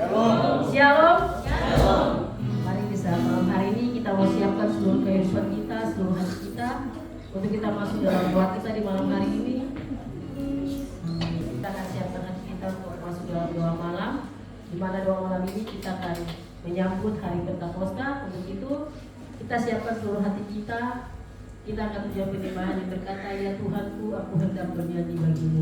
Shalom. Mari kita malam hari ini kita mau siapkan seluruh kehidupan kita, seluruh hati kita untuk kita masuk dalam doa kita di malam hari ini. Kita akan siapkan hati kita untuk masuk dalam doa malam, di mana doa malam ini kita akan menyambut hari Pentakosta. Untuk itu kita siapkan seluruh hati kita. Kita akan menjawab penyembahan yang berkata, ya Tuhanku, aku hendak bernyanyi bagimu.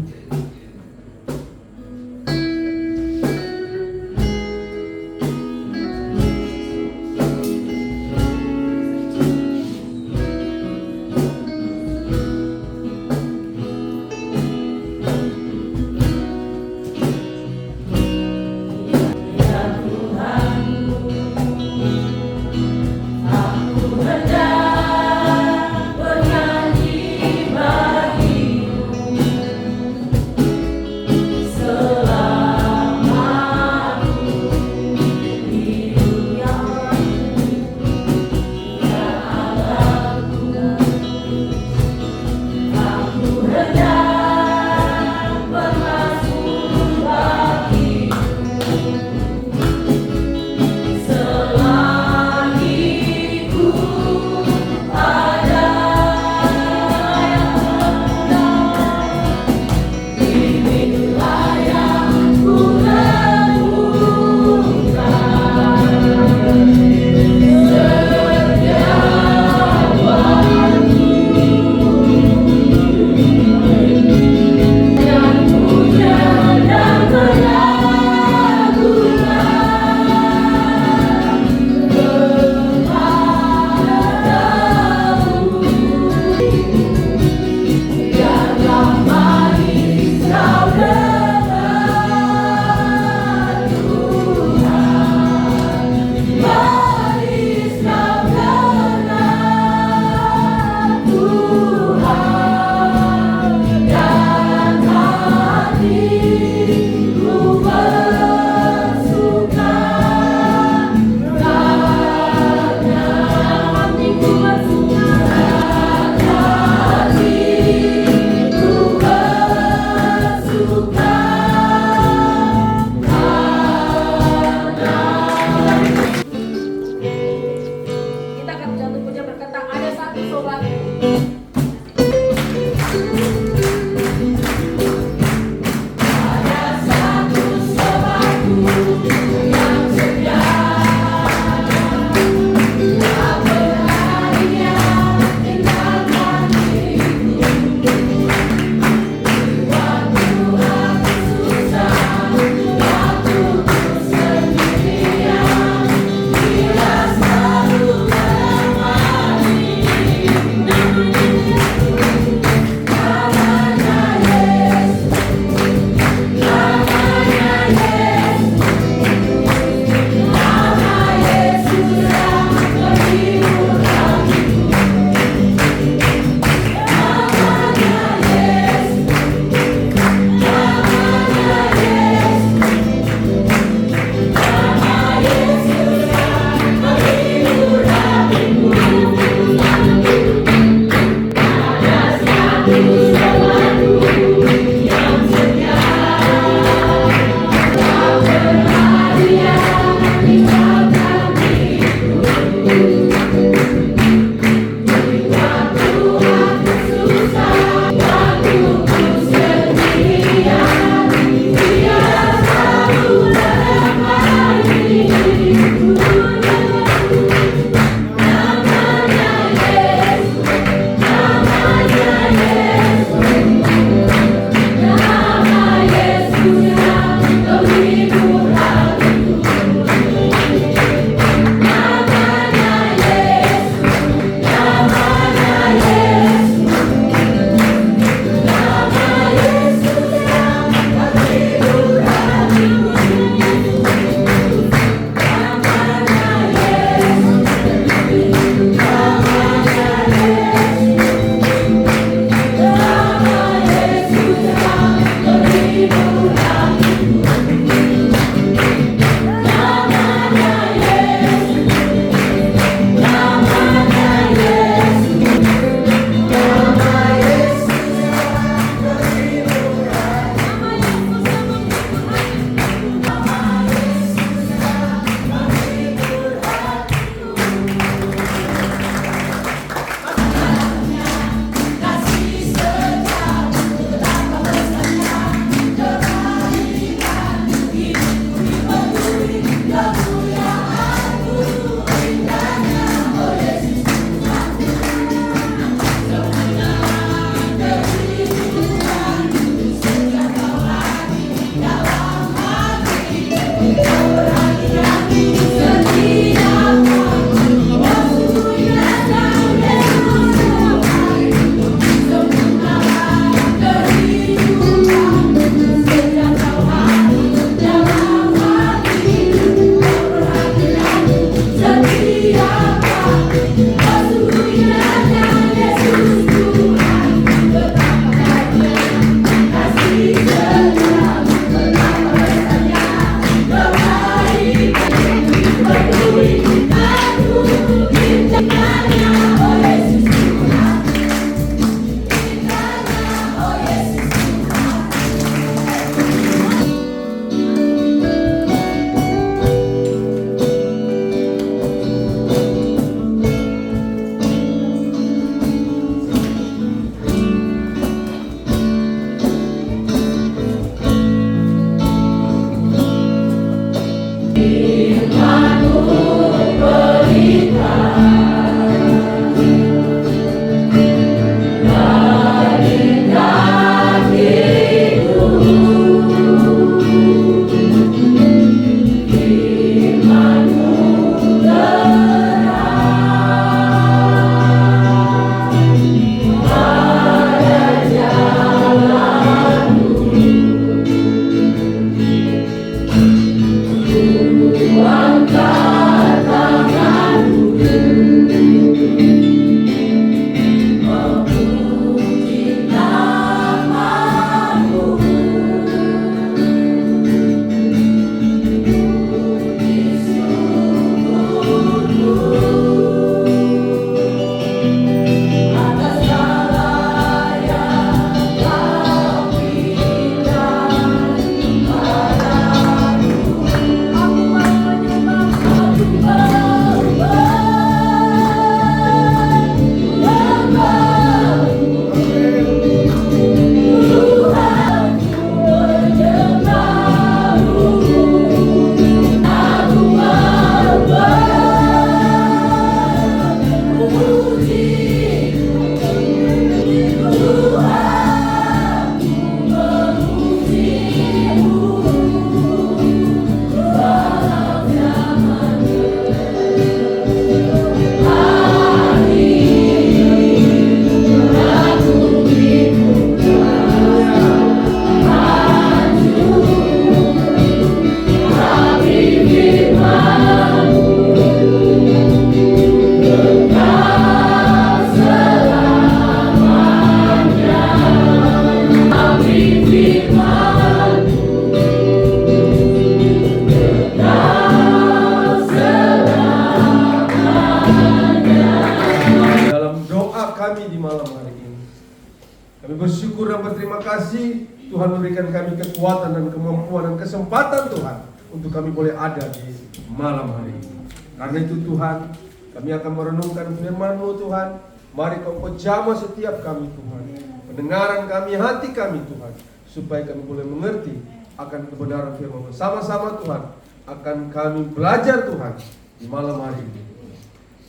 Tuhan berikan kami kekuatan dan kemampuan dan kesempatan Tuhan untuk kami boleh ada di malam hari ini. Karena itu Tuhan, kami akan merenungkan firman-Mu Tuhan. Mari Kau jamah setiap kami Tuhan, pendengaran kami, hati kami Tuhan, supaya kami boleh mengerti akan kebenaran firman-Mu. Sama-sama Tuhan akan kami belajar Tuhan di malam hari ini.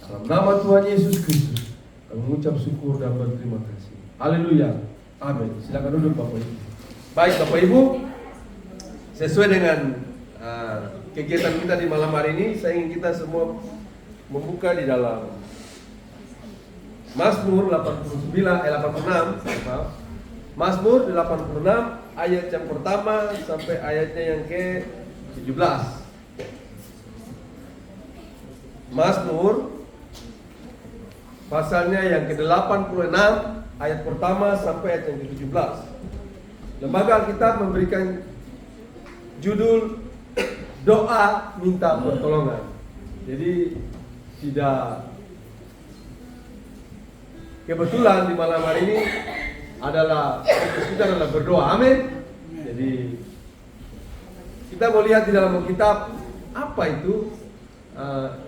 Dalam nama Tuhan Yesus Kristus kami mengucap syukur dan berterima kasih. Haleluya. Amin. Silakan duduk Bapak Ibu. Baik Bapak Ibu, sesuai dengan kegiatan kita di malam hari ini, saya ingin kita semua membuka di dalam Mazmur 86, Mazmur 86 ayat yang pertama sampai ayatnya yang ke-17. Mazmur pasalnya yang ke-86 ayat pertama sampai ayat yang ke-17. Lembaga Alkitab memberikan judul doa minta pertolongan. Jadi tidak kebetulan di malam hari ini adalah kita adalah berdoa, amin. Jadi kita mau lihat di dalam Alkitab apa itu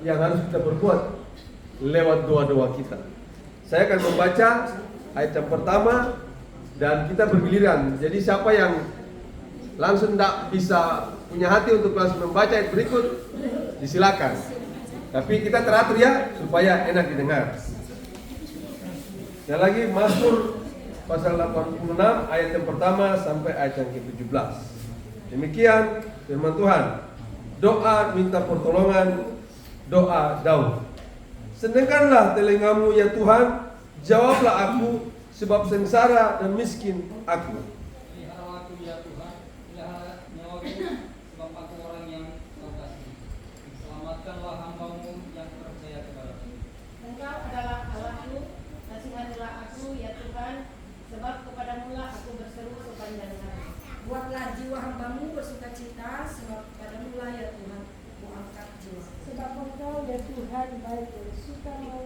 yang harus kita perbuat lewat doa-doa kita. Saya akan membaca ayat yang pertama dan kita bergiliran. Jadi siapa yang langsung tidak bisa punya hati untuk langsung membaca ayat berikut, disilakan. Tapi kita teratur ya supaya enak didengar. Dan lagi Mazmur pasal 86 ayat yang pertama sampai ayat yang ke-17. Demikian firman Tuhan. Doa minta pertolongan, doa Daud. Senangkanlah telingamu ya Tuhan, jawablah aku, sebab sengsara dan miskin aku. Pelihara aku ya Tuhan, pelihara nyawaku, sebab aku orang yang Kau kasih. Selamatkanlah hamba-Mu yang percaya kepadamu. Engkau adalah Allahku, kasihanilah aku ya Tuhan, sebab kepadamu lah aku berseru sepanjang hari. Buatlah jiwa hamba-Mu bersukacita, sebab kepadamu lah ya Tuhan ku angkat jiwa. Sebab Engkau ya Tuhan baik dan suka mau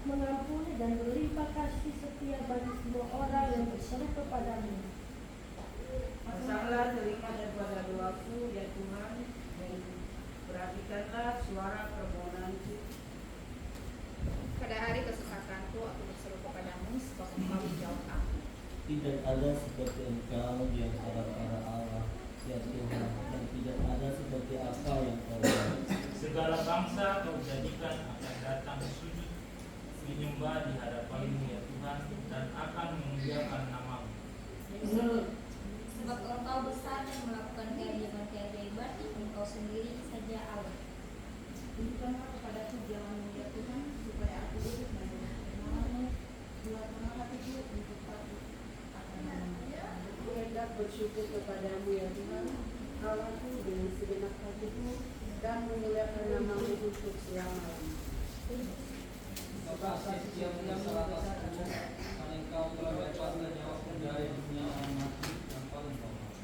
mengampuni dan berlimpah kasih setia bagi semua orang yang berseru kepadamu. Pasanglah telinga daripada doaku ya Tuhan, dan perhatikanlah suara permohonanku. Pada hari kesukatanku aku berseru kepadamu, sebab Engkau menjawab aku. Tidak ada seperti Engkau di antara para Allah, ya Tuhan, dan tidak ada seperti apa yang Kau lakukan. bangsa kau jadikan akan datang sujud menyembah di hadapan-Mu ya Tuhan, dan akan memuliakan nama-Mu. Sebab Engkau besar dan melakukan keajaiban-keajaiban, Engkau sendiri saja Allah. Tunjukkanlah kepadaku jalan-Mu ya Tuhan, supaya aku duduk mendengar firman-Mu. Buatlah hatiku untuk patuh akan nama-Mu. Aku hendak bersyukur kepadamu ya Tuhan, Allahku dengan segenap hatiku, dan memuliakan nama-Mu untuk selama-lamanya. Maka setiap yang seratus karena Engkau telah melepaskan nyawaku dari dunia yang mati yang paling kotor.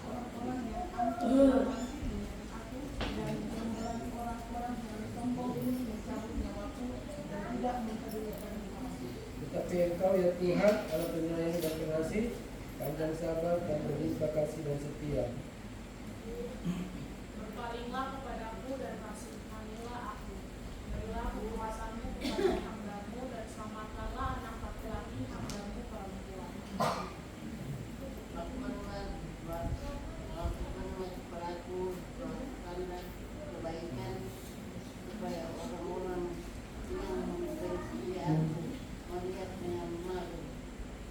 Orang-orang yang angkuh dengan aku, dan janganlah orang-orang yang sombong ini mencabut nyawaku dan tidak mempedulikan nyawaku. Tetapi Engkau ya Tuhan, Allah penyayang dan pengasih, panjang sabar dan berlimpah kasih dan setia. Berpalinglah kepadaku dan kasihanilah aku. Berilah kekuasaan-Mu kepada hamba-Mu dan selamatkanlah anak laki-laki hamba-Mu perempuan. Lakukanlah kepadaku tanda kebaikan supaya orang-orang yang membenci aku melihat dengan malu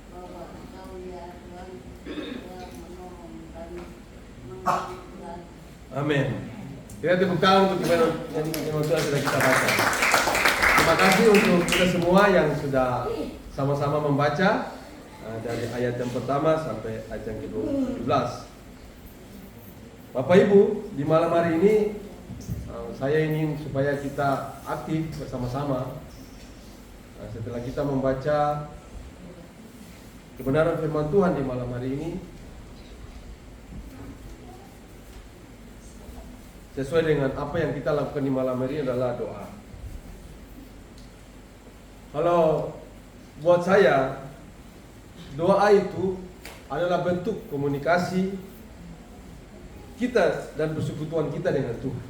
bahwa Engkau ya Tuhan telah menolong dan mengampuni. Amin. Kita tepuk tangan untuk yang Tuhan sudah kita baca. Terima kasih untuk kita semua yang sudah sama-sama membaca dari ayat yang pertama sampai ayat yang ke-17. Bapak Ibu, di malam hari ini saya ingin supaya kita aktif bersama-sama. Setelah kita membaca kebenaran firman Tuhan di malam hari ini, sesuai dengan apa yang kita lakukan di malam hari ini adalah doa. Kalau buat saya, doa itu adalah bentuk komunikasi kita dan persekutuan kita dengan Tuhan.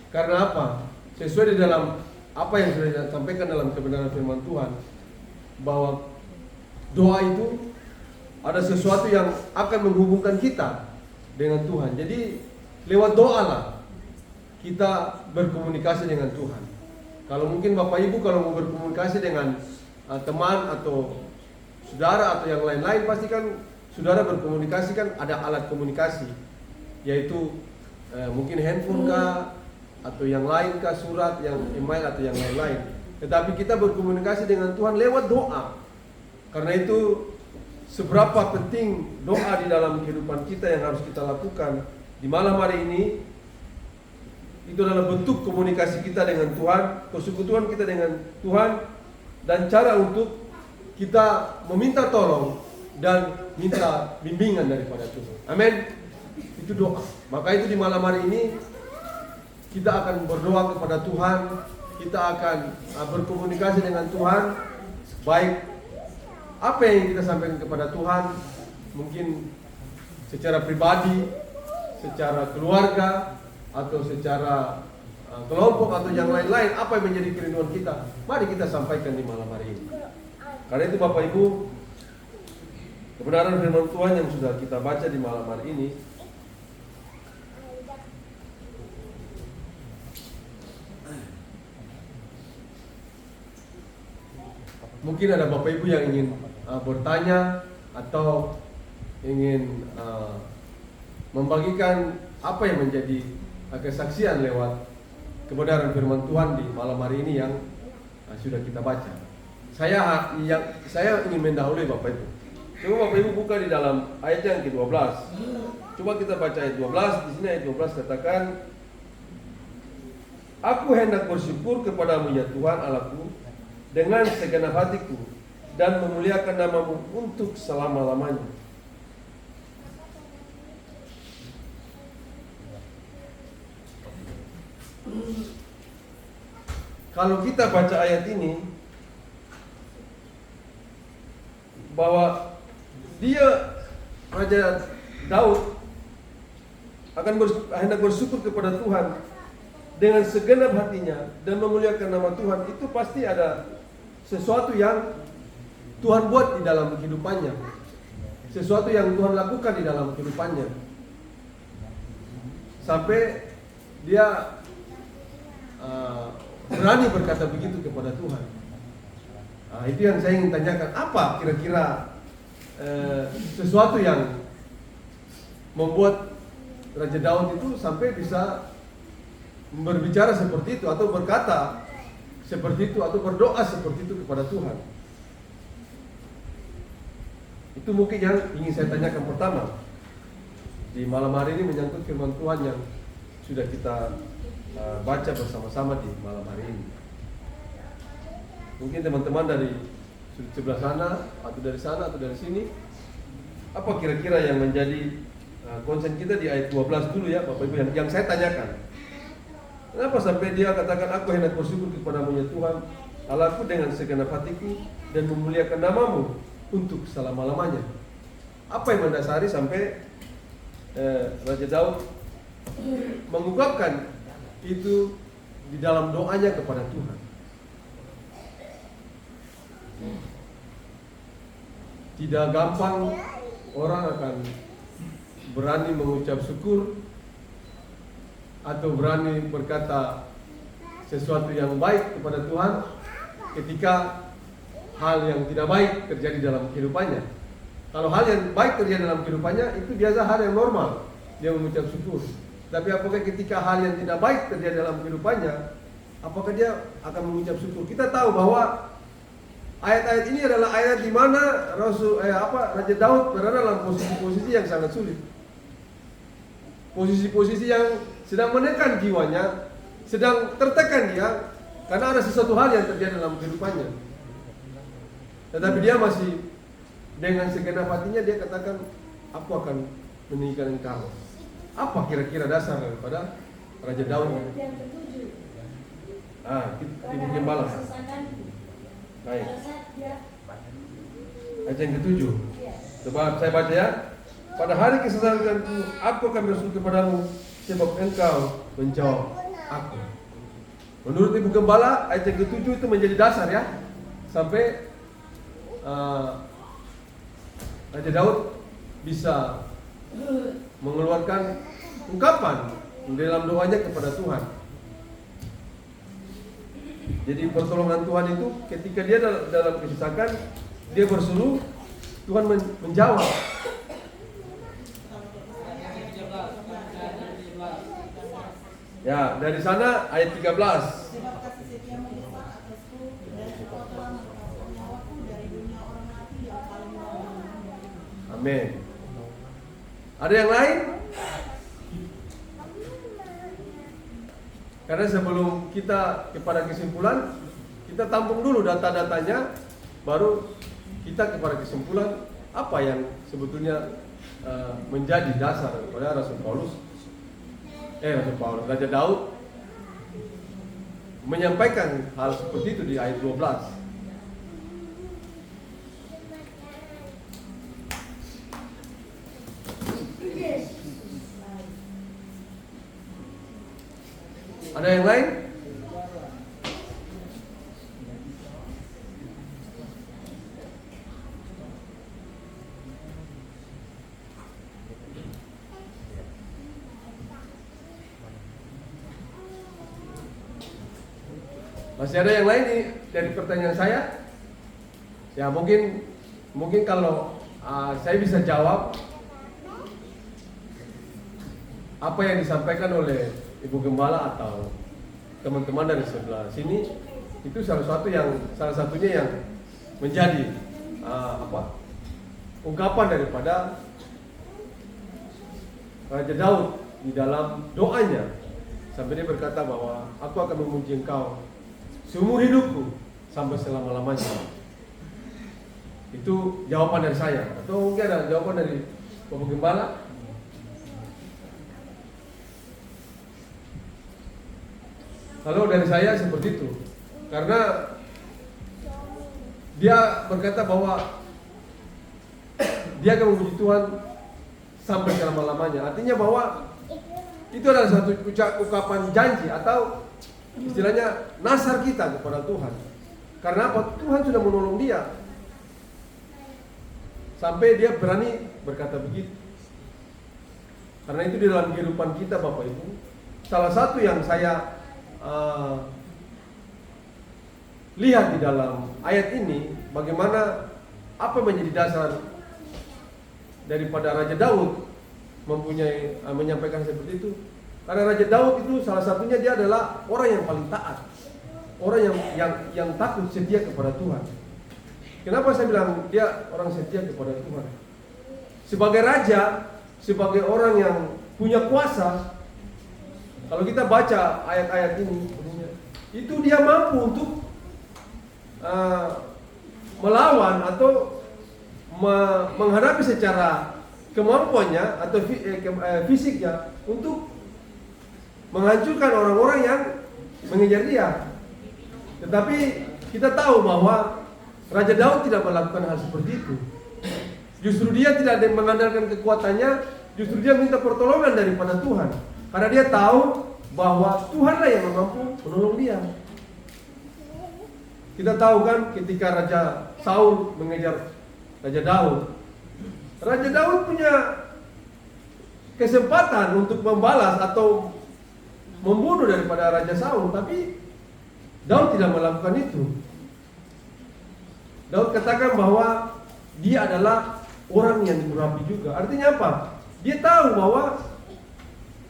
Karena apa? Sesuai di dalam apa yang sudah disampaikan dalam kebenaran firman Tuhan, bahwa doa itu ada sesuatu yang akan menghubungkan kita dengan Tuhan. Jadi lewat doa lah kita berkomunikasi dengan Tuhan. Kalau mungkin Bapak Ibu kalau mau berkomunikasi dengan teman atau saudara atau yang lain-lain, pasti kan saudara berkomunikasi kan ada alat komunikasi, yaitu mungkin handphone kah atau yang lain kah, surat, yang email atau yang lain-lain. Tetapi kita berkomunikasi dengan Tuhan lewat doa. Karena itu seberapa penting doa di dalam kehidupan kita yang harus kita lakukan di malam hari ini. Itu adalah bentuk komunikasi kita dengan Tuhan, persekutuan kita dengan Tuhan, dan cara untuk kita meminta tolong dan minta bimbingan daripada Tuhan. Amin. Itu doa. Maka itu di malam hari ini kita akan berdoa kepada Tuhan, kita akan berkomunikasi dengan Tuhan, baik apa yang kita sampaikan kepada Tuhan, mungkin secara pribadi, secara keluarga, atau secara kelompok atau yang lain-lain, apa yang menjadi kerinduan kita, mari kita sampaikan di malam hari ini. Karena itu Bapak Ibu, kebenaran firman Tuhan yang sudah kita baca di malam hari ini mungkin ada Bapak Ibu yang ingin bertanya atau ingin membagikan apa yang menjadi kesaksian lewat kebenaran firman Tuhan di malam hari ini yang sudah kita baca. Saya ingin mendahului Bapak Ibu. Coba Bapak Ibu buka di dalam ayat yang ke-12. Coba kita baca ayat 12. Di sini ayat 12 katakan, Aku hendak bersyukur kepadamu ya Tuhan Allahku dengan segenap hatiku dan memuliakan nama-Mu untuk selama-lamanya. Kalau kita baca ayat ini, bahwa dia Raja Daud akan hendak bersyukur kepada Tuhan dengan segenap hatinya dan memuliakan nama Tuhan, itu pasti ada sesuatu yang Tuhan buat di dalam kehidupannya. sesuatu yang Tuhan lakukan di dalam kehidupannya. Sampai dia berani berkata begitu kepada Tuhan. Itu yang saya ingin tanyakan, apa kira-kira sesuatu yang membuat Raja Daud itu sampai bisa berbicara seperti itu, atau berkata seperti itu, atau berdoa seperti itu kepada Tuhan. Itu mungkin yang ingin saya tanyakan pertama di malam hari ini, menyangkut firman Tuhan yang sudah kita baca bersama-sama di malam hari ini. Mungkin teman-teman dari sebelah sana, atau dari sana, atau dari sini, apa kira-kira yang menjadi konsen kita di ayat 12 dulu ya Bapak Ibu, yang saya tanyakan. Kenapa sampai dia katakan, aku hendak bersyukur kepadamu ya Tuhan Allahku dengan segenap hatiku, dan memuliakan namamu untuk selama-lamanya. Apa yang mendasari sampai Raja Daud mengungkapkan itu di dalam doanya kepada Tuhan? Tidak gampang orang akan berani mengucap syukur atau berani berkata sesuatu yang baik kepada Tuhan ketika hal yang tidak baik terjadi dalam kehidupannya. Kalau hal yang baik terjadi dalam kehidupannya, itu biasa hal yang normal, dia mengucap syukur. Tapi apakah ketika hal yang tidak baik terjadi dalam kehidupannya, apakah dia akan mengucap syukur? Kita tahu bahwa ayat-ayat ini adalah ayat di mana Raja Daud berada dalam posisi-posisi yang sangat sulit. Posisi-posisi yang sedang menekan jiwanya, sedang tertekan dia karena ada sesuatu hal yang terjadi dalam kehidupannya. Tetapi dia masih dengan segenap hatinya dia katakan, aku akan meninggikan engkau. Apa kira-kira dasar daripada Raja Daud? Yang ketujuh. Ibu Gembala. Baik. Ayat yang ketujuh. Coba saya baca ya. Pada hari kesesakanku, aku akan bersyukur kepadamu, sebab engkau menjawab aku. Menurut Ibu Gembala, ayat yang ketujuh itu menjadi dasar ya, sampai Raja Daud bisa mengeluarkan ungkapan dalam doanya kepada Tuhan. Jadi pertolongan Tuhan itu ketika dia dalam kesesakan, dia berseru, Tuhan menjawab. Ya, dari sana ayat 13. Sebab kasih setiamu besar atasku, dan engkau telah melepaskan nyawaku dari dunia orang mati yang paling lama. Amin. Ada yang lain? Karena sebelum kita kepada kesimpulan, kita tampung dulu data-datanya, baru kita kepada kesimpulan apa yang sebetulnya menjadi dasar kepada Raja Daud menyampaikan hal seperti itu di ayat 12. Ada yang lain? Masih ada yang lain nih dari pertanyaan saya? Ya mungkin kalau saya bisa jawab apa yang disampaikan oleh Ibu Gembala atau teman-teman dari sebelah sini, itu salah satunya yang menjadi ungkapan daripada Raja Daud di dalam doanya, sampai dia berkata bahwa aku akan memuji engkau seumur hidupku sampai selama-lamanya. Itu jawaban dari saya. Atau mungkin ada jawaban dari Bapak Gembala? Kalau dari saya seperti itu, karena dia berkata bahwa dia akan memuji Tuhan sampai selama-lamanya. Artinya bahwa itu adalah satu ucapan janji atau istilahnya nasar kita kepada Tuhan. Karena apa? Tuhan sudah menolong dia sampai dia berani berkata begitu. Karena itu di dalam kehidupan kita Bapak Ibu, salah satu yang saya lihat di dalam ayat ini, bagaimana apa menjadi dasar daripada Raja Daud menyampaikan seperti itu. Karena Raja Daud itu salah satunya dia adalah orang yang paling taat, orang yang takut setia kepada Tuhan. Kenapa saya bilang dia orang setia kepada Tuhan? Sebagai raja, sebagai orang yang punya kuasa, kalau kita baca ayat-ayat ini, itu dia mampu untuk melawan atau menghadapi secara kemampuannya atau fisiknya untuk menghancurkan orang-orang yang mengejar dia. Tetapi kita tahu bahwa Raja Daud tidak melakukan hal seperti itu. Justru dia tidak mengandalkan kekuatannya, justru dia minta pertolongan daripada Tuhan. Karena dia tahu bahwa Tuhanlah yang mampu menolong dia. Kita tahu kan ketika Raja Saul mengejar Raja Daud, Raja Daud punya kesempatan untuk membalas atau membunuh daripada Raja Saul, tapi Daud tidak melakukan itu. Daud katakan bahwa dia adalah orang yang diurapi juga. Artinya apa? Dia tahu bahwa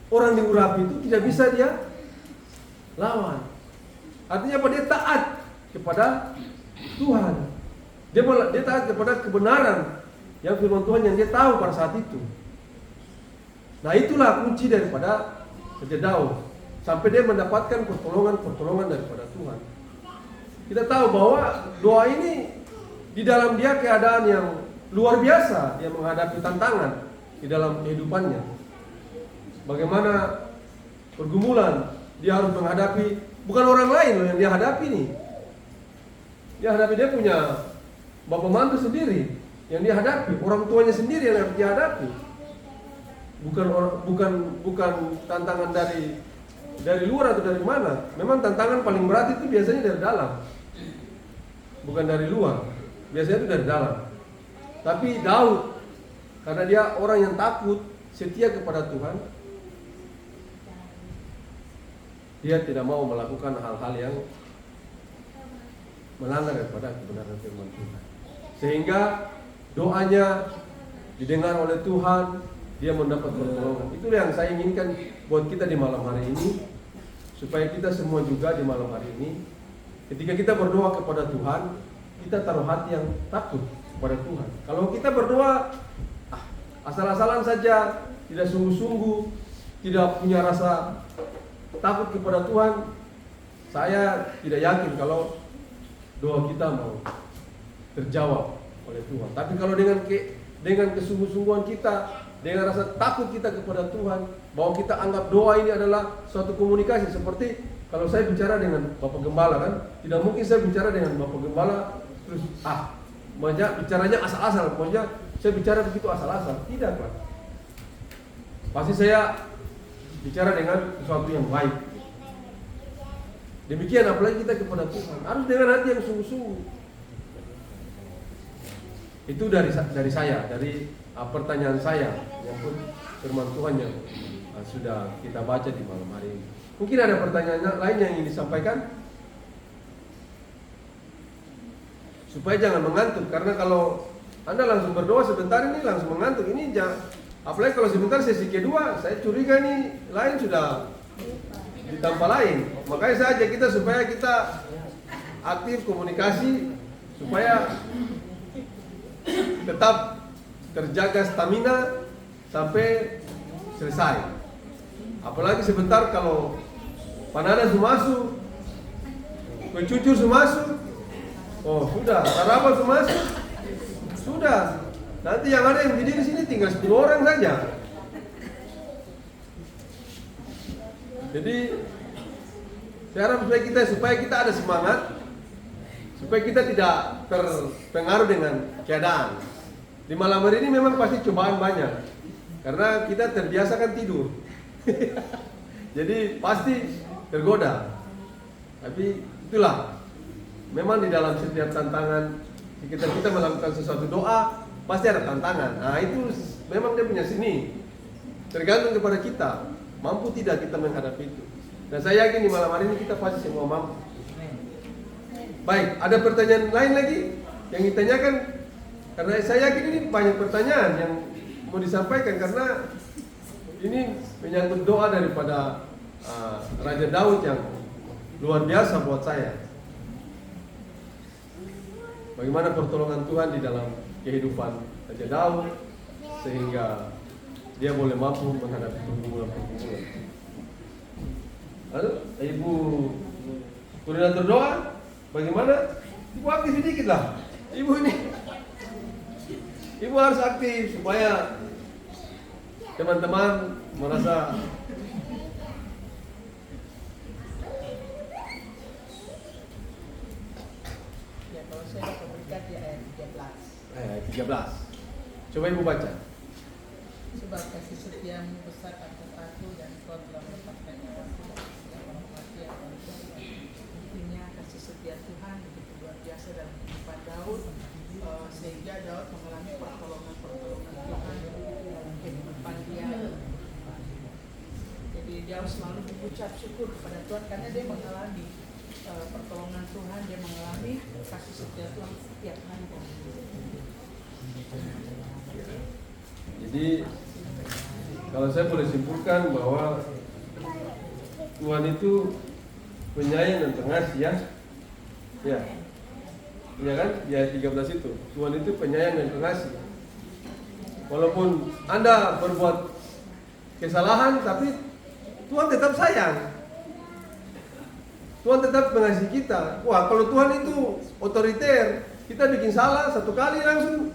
orang diurapi itu tidak bisa dia lawan. Artinya apa? Dia taat kepada Tuhan. Dia taat kepada kebenaran yang firman Tuhan yang dia tahu pada saat itu. Nah, itulah kunci daripada Raja Daud, sampai dia mendapatkan pertolongan daripada Tuhan. Kita tahu bahwa doa ini di dalam dia keadaan yang luar biasa, dia menghadapi tantangan di dalam kehidupannya. Bagaimana pergumulan dia harus menghadapi, bukan orang lain loh yang dia hadapi nih. Dia punya bapak mantu sendiri yang dia hadapi, orang tuanya sendiri yang harus dia hadapi. Bukan tantangan dari luar atau dari mana. Memang tantangan paling berat itu biasanya dari dalam, bukan dari luar. Biasanya itu dari dalam. Tapi Daud, karena dia orang yang takut, setia kepada Tuhan, dia tidak mau melakukan hal-hal yang melanggar daripada kebenaran firman Tuhan. Sehingga doanya didengar oleh Tuhan, dia mendapat pertolongan. Itulah yang saya inginkan buat kita di malam hari ini, supaya kita semua juga di malam hari ini, ketika kita berdoa kepada Tuhan, kita taruh hati yang takut kepada Tuhan. Kalau kita berdoa asal-asalan saja, tidak sungguh-sungguh, tidak punya rasa takut kepada Tuhan, saya tidak yakin kalau doa kita mau terjawab oleh Tuhan. Tapi kalau dengan kesungguh-sungguhan kita, dengan rasa takut kita kepada Tuhan, bahwa kita anggap doa ini adalah suatu komunikasi. Seperti kalau saya bicara dengan Bapak Gembala kan, tidak mungkin saya bicara dengan Bapak Gembala terus bicaranya asal-asal, pokoknya saya bicara begitu asal-asal. Tidak Pak. Pasti saya bicara dengan sesuatu yang baik. Demikian apalagi kita kepada Tuhan, harus dengan hati yang sungguh-sungguh. Itu dari saya, dari pertanyaan saya, yang pun firman Tuhan yang sudah kita baca di malam hari ini. Mungkin ada pertanyaan lain yang ingin disampaikan, supaya jangan mengantuk. Karena kalau Anda langsung berdoa sebentar ini langsung mengantuk, ini apalagi kalau sebentar sesi kedua, saya curiga nih lain sudah di tempat lain. Makanya saya ajak kita supaya kita aktif komunikasi, supaya tetap terjaga stamina sampai selesai. Apalagi sebentar kalau panada sumasuk, kue cucur sumasuk, oh sudah, sarapan sumasuk, sudah. Nanti yang ada yang berdiri sini tinggal 10 orang saja. Jadi saya harap supaya kita ada semangat, supaya kita tidak terpengaruh dengan keadaan. Di malam hari ini memang pasti cobaan banyak, karena kita terbiasa kan tidur. Jadi pasti tergoda. Tapi itulah, memang di dalam setiap tantangan kita melakukan sesuatu doa, pasti ada tantangan. Nah itu memang dia punya seni. Tergantung kepada kita, mampu tidak kita menghadapi itu. Dan saya yakin di malam hari ini kita pasti semua mampu. Baik, ada pertanyaan lain lagi yang ditanyakan? Karena saya yakin ini banyak pertanyaan yang mau disampaikan karena ini menyangkut doa daripada Raja Daud yang luar biasa buat saya. Bagaimana pertolongan Tuhan di dalam kehidupan Raja Daud sehingga dia boleh mampu menghadapi pergumulan-pergumulan. Lalu, Ibu koordinator doa, bagaimana? Ibu aktif sedikit lah. Ibu harus aktif supaya teman-teman merasa Ya, kalau saya dapat berkat di ayat 13. ayat 13. Coba Ibu baca. Sebab kasih setiamu besar atas aku dan kau telah melepaskan nyawaku dari setiap orang mati yang berdosa. Intinya kasih setia Tuhan begitu luar biasa dalam kehidupan Daud, sehingga Daud mengalami pertolongan Tuhan dalam kehidupan dia. Jadi dia harus selalu mengucap syukur kepada Tuhan karena dia mengalami pertolongan Tuhan, dia mengalami kasih setia Tuhan setiap hari. Jadi kalau saya boleh simpulkan bahwa Tuhan itu penyayang dan pengasih ya. Ya. Iya kan? Di ayat 13 itu. Tuhan itu penyayang dan pengasih. Walaupun Anda berbuat kesalahan tapi Tuhan tetap sayang. Tuhan tetap mengasihi kita. Wah, kalau Tuhan itu otoriter, kita bikin salah satu kali langsung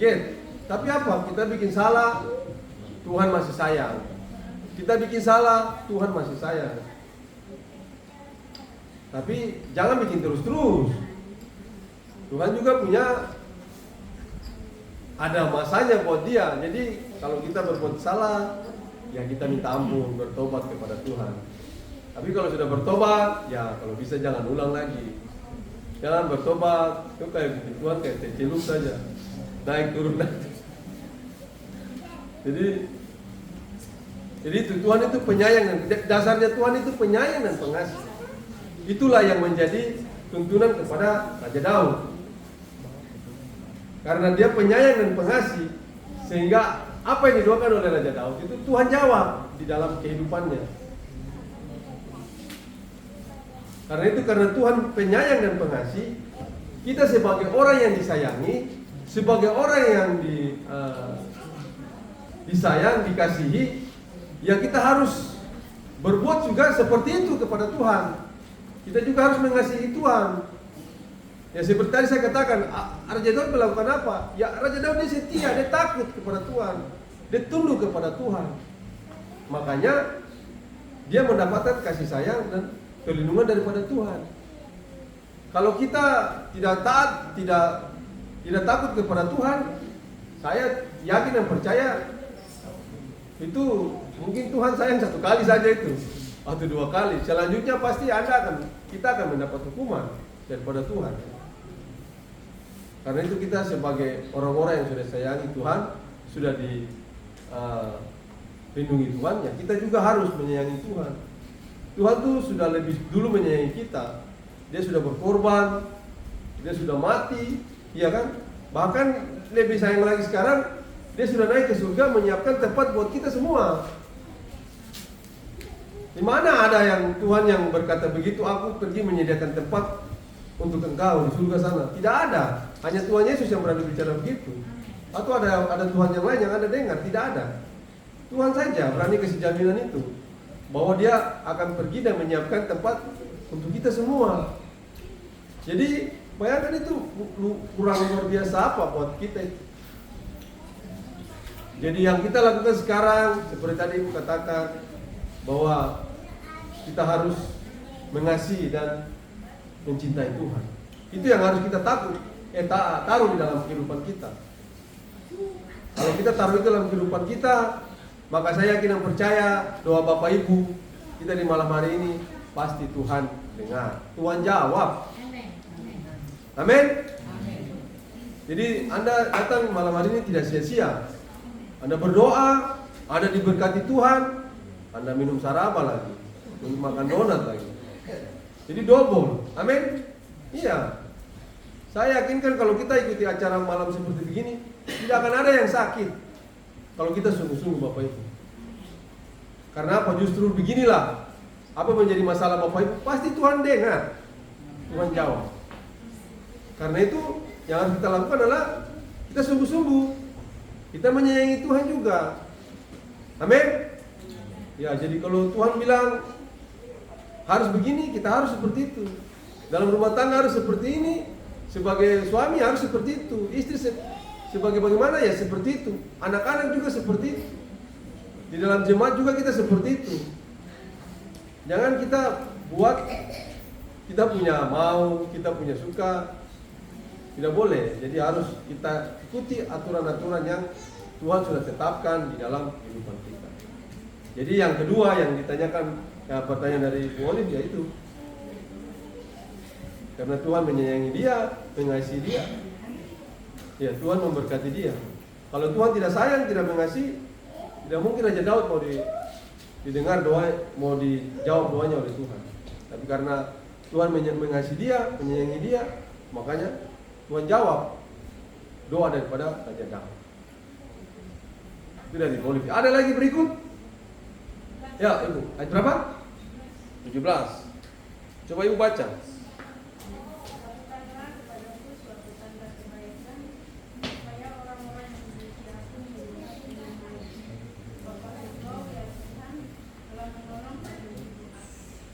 get. Tapi apa? Kita bikin salah, Tuhan masih sayang. Kita bikin salah, Tuhan masih sayang. Tapi jangan bikin terus-terus. Tuhan juga punya ada masanya buat dia. Jadi kalau kita berbuat salah, ya kita minta ampun, bertobat kepada Tuhan. Tapi kalau sudah bertobat, ya kalau bisa jangan ulang lagi. Jangan bertobat, itu kayak Tuhan kayak celup saja, naik turun nanti. Jadi itu Tuhan itu penyayang dan dasarnya Tuhan itu penyayang dan pengasih. Itulah yang menjadi tuntunan kepada Raja Daud. Karena dia penyayang dan pengasih, sehingga apa yang didoakan oleh Raja Daud itu Tuhan jawab di dalam kehidupannya. Karena Tuhan penyayang dan pengasih, kita sebagai orang yang disayangi, sebagai orang yang disayang, dikasihi, ya kita harus berbuat juga seperti itu kepada Tuhan. Kita juga harus mengasihi Tuhan. Ya seperti tadi saya katakan, Raja Daud melakukan apa? Ya Raja Daud dia setia, dia takut kepada Tuhan, dia tunduk kepada Tuhan. Makanya dia mendapatkan kasih sayang dan perlindungan daripada Tuhan. Kalau kita tidak taat, tidak takut kepada Tuhan, saya yakin dan percaya itu mungkin Tuhan sayang satu kali saja itu atau dua kali. Selanjutnya pasti kita akan mendapat hukuman daripada Tuhan. Karena itu kita sebagai orang-orang yang sudah sayangi Tuhan, sudah dilindungi Tuhan, ya kita juga harus menyayangi Tuhan. Tuhan tuh sudah lebih dulu menyayangi kita. Dia sudah berkorban, dia sudah mati, ya kan? Bahkan lebih sayang lagi sekarang, dia sudah naik ke surga menyiapkan tempat buat kita semua. Di mana ada yang Tuhan yang berkata begitu, aku pergi menyediakan tempat untuk engkau di surga sana? Tidak ada. Hanya Tuhan Yesus yang berani bicara begitu. Atau ada Tuhan yang lain yang Anda dengar? Tidak ada. Tuhan saja berani kasih jaminan itu, bahwa dia akan pergi dan menyiapkan tempat untuk kita semua. Jadi bayangkan itu kurang luar biasa apa buat kita itu. Jadi yang kita lakukan sekarang, seperti tadi Ibu katakan, bahwa kita harus mengasihi dan mencintai Tuhan. Itu yang harus kita taruh di dalam kehidupan kita. Kalau kita taruh itu dalam kehidupan kita, maka saya yakin dan percaya doa Bapak Ibu kita di malam hari ini pasti Tuhan dengar, Tuhan jawab. Amin. Jadi Anda datang malam hari ini tidak sia-sia. Anda berdoa, Anda diberkati Tuhan, Anda minum saraba lagi, makan donat lagi. Jadi double, amin. Iya. Saya yakinkan kalau kita ikuti acara malam seperti begini, tidak akan ada yang sakit. Kalau kita sungguh-sungguh Bapak Ibu. Karena apa? Justru beginilah. Apa menjadi masalah Bapak Ibu? Pasti Tuhan dengar, Tuhan jawab. Karena itu yang harus kita lakukan adalah kita sungguh-sungguh. Kita menyayangi Tuhan juga. Amin. Ya, jadi kalau Tuhan bilang harus begini, kita harus seperti itu. Dalam rumah tangga harus seperti ini. Sebagai suami harus seperti itu. Istri sebagai bagaimana ya seperti itu. Anak-anak juga seperti itu. Di dalam jemaat juga kita seperti itu. Jangan kita buat kita punya mau, kita punya suka. Tidak boleh. Jadi harus kita ikuti aturan-aturan yang Tuhan sudah tetapkan di dalam kehidupan kita. Jadi yang kedua yang ditanyakan pertanyaan dari Bu Olive yaitu karena Tuhan menyayangi dia, mengasihi dia. Ya, Tuhan memberkati dia. Kalau Tuhan tidak sayang, tidak mengasihi, tidak mungkin Raja Daud mau didengar doa, mau dijawab doanya oleh Tuhan. Tapi karena Tuhan mengasihi dia, menyayangi dia, makanya Tuhan jawab doa daripada Raja Daud. Itu dari Olive. Ada lagi berikut? Ya, Ibu. Ayat berapa? 17. Coba Ibu baca.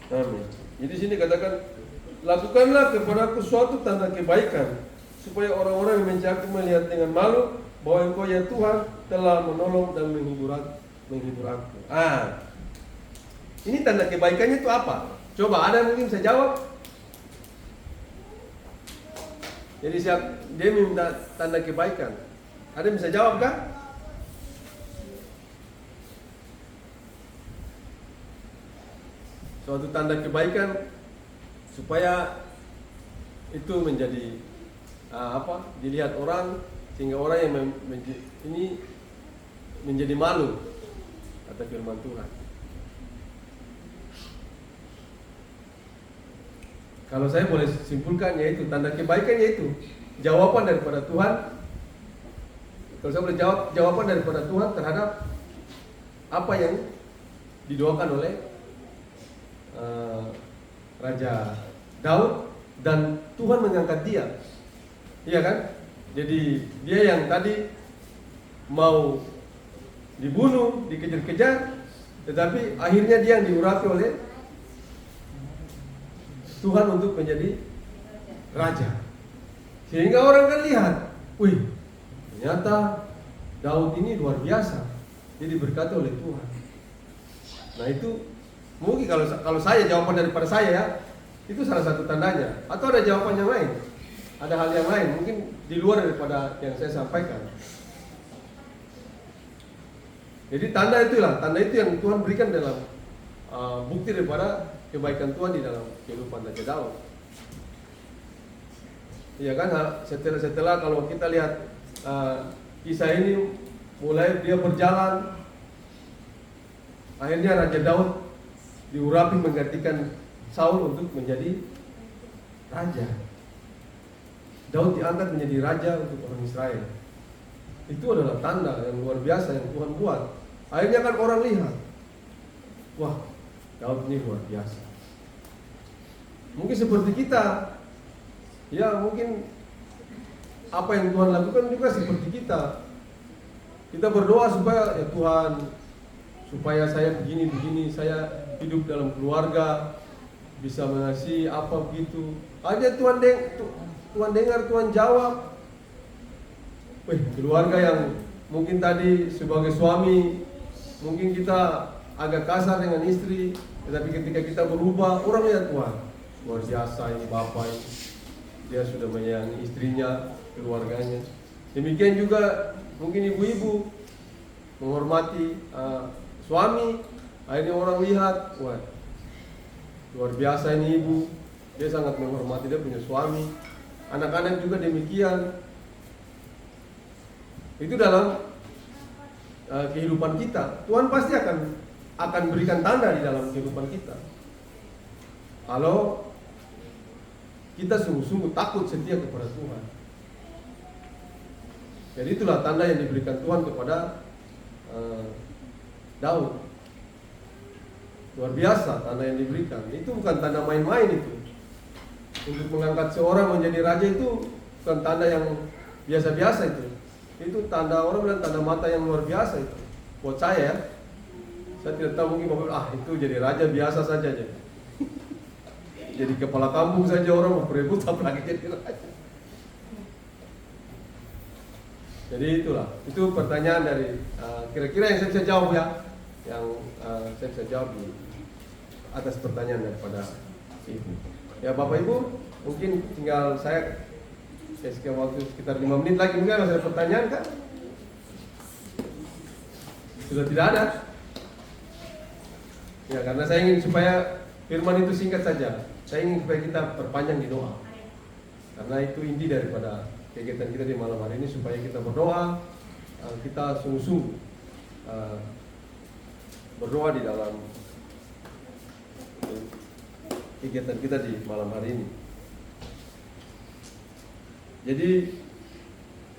Amin. Jadi sini katakan, lakukanlah kepadaku suatu tanda kebaikan, supaya orang-orang yang mencari aku melihat dengan malu bahwa Engkau ya Tuhan telah menolong dan menghibur aku. Ini tanda kebaikannya itu apa? Coba ada yang mungkin bisa jawab? Jadi dia minta tanda kebaikan. Ada yang bisa jawab kan? Suatu tanda kebaikan supaya itu menjadi dilihat orang, sehingga orang yang ini menjadi malu, kata firman Tuhan. Kalau saya boleh simpulkan, yaitu tanda kebaikan, yaitu jawaban daripada Tuhan. Kalau saya boleh jawab, jawaban daripada Tuhan terhadap apa yang didoakan oleh Raja Daud, dan Tuhan mengangkat dia. Iya kan? Jadi dia yang tadi mau dibunuh, dikejar-kejar, tetapi akhirnya dia yang diurapi oleh Tuhan untuk menjadi raja. Sehingga orang kan lihat, wih, ternyata Daud ini luar biasa. Dia diberkati oleh Tuhan. Nah itu mungkin kalau saya, jawaban daripada saya ya, itu salah satu tandanya. Atau ada jawaban yang lain, ada hal yang lain mungkin di luar daripada yang saya sampaikan. Jadi tanda itulah, tanda itu yang Tuhan berikan dalam bukti daripada kebaikan Tuhan di dalam kehidupan Raja Daud. Iya kan? Setelah kalau kita lihat kisah ini, mulai dia berjalan, akhirnya Raja Daud diurapi menggantikan Saul untuk menjadi raja. Daud diangkat menjadi raja untuk orang Israel. Itu adalah tanda yang luar biasa yang Tuhan buat. Akhirnya kan orang lihat, wah, Daud ini luar biasa. Mungkin seperti kita, ya mungkin apa yang Tuhan lakukan juga seperti kita. Kita berdoa supaya ya Tuhan, supaya saya begini, saya hidup dalam keluarga, bisa mengasihi apa begitu. Aja Tuhan dengar, Tuhan jawab. Keluarga yang mungkin tadi sebagai suami, mungkin kita agak kasar dengan istri, tetapi ketika kita berubah, orang lihat, wah, luar biasa ini bapak ini. Dia sudah menyayangi istrinya, keluarganya. Demikian juga mungkin ibu-ibu menghormati suami. Akhirnya orang lihat, wah, luar biasa ini ibu. Dia sangat menghormati dia punya suami. Anak-anak juga demikian. Itu dalam kehidupan kita. Tuhan pasti akan berikan tanda di dalam kehidupan kita. Kalau kita sungguh-sungguh takut setia kepada Tuhan. Jadi itulah tanda yang diberikan Tuhan kepada Daud. Luar biasa tanda yang diberikan. Itu bukan tanda main-main itu. Untuk mengangkat seorang menjadi raja itu bukan tanda yang biasa-biasa itu. Itu tanda, orang bilang tanda mata yang luar biasa itu. Buat saya ya. Saya tidak tahu, mungkin Bapak itu jadi raja biasa saja aja. Jadi kepala kampung saja orang mau berebut, apalagi jadi raja. Jadi itulah, itu pertanyaan dari kira-kira yang saya bisa jawab ya. Yang saya bisa jawab di atas pertanyaan daripada Ibu. Ya Bapak Ibu, mungkin tinggal saya kasih waktu sekitar 5 menit lagi, mungkin masih ada pertanyaan kan? Sudah tidak ada? Ya, karena saya ingin supaya firman itu singkat saja. Saya ingin supaya kita perpanjang di doa. Karena itu inti daripada kegiatan kita di malam hari ini, supaya kita berdoa, kita sungguh-sungguh berdoa di dalam kegiatan kita di malam hari ini. Jadi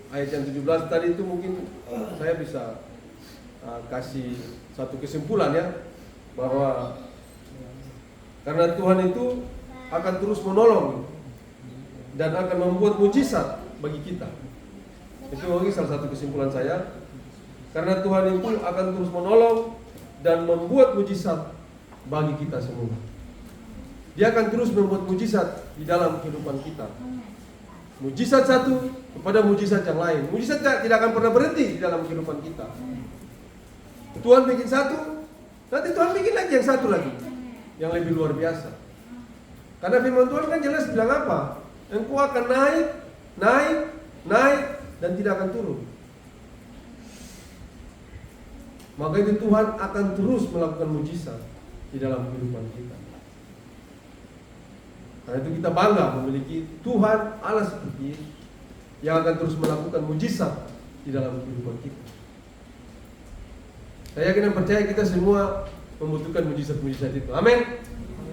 ayat yang 17 tadi itu mungkin saya bisa kasih satu kesimpulan ya, bahwa karena Tuhan itu akan terus menolong dan akan membuat mujizat bagi kita. Itu mungkin salah satu kesimpulan saya. Karena Tuhan itu akan terus menolong dan membuat mujizat bagi kita semua. Dia akan terus membuat mujizat di dalam kehidupan kita. Mujizat satu kepada mujizat yang lain. Mujizat tidak akan pernah berhenti di dalam kehidupan kita. Tuhan bikin satu, nanti Tuhan bikin lagi yang satu lagi, yang lebih luar biasa. Karena firman Tuhan kan jelas bilang apa? Engkau akan naik, naik, naik, dan tidak akan turun. Maka itu Tuhan akan terus melakukan mujizat di dalam kehidupan kita. Karena itu kita bangga memiliki Tuhan Allah seperti itu, yang akan terus melakukan mujizat di dalam kehidupan kita. Saya yakin dan percaya kita semua membutuhkan mujizat-mujizat itu. Amin.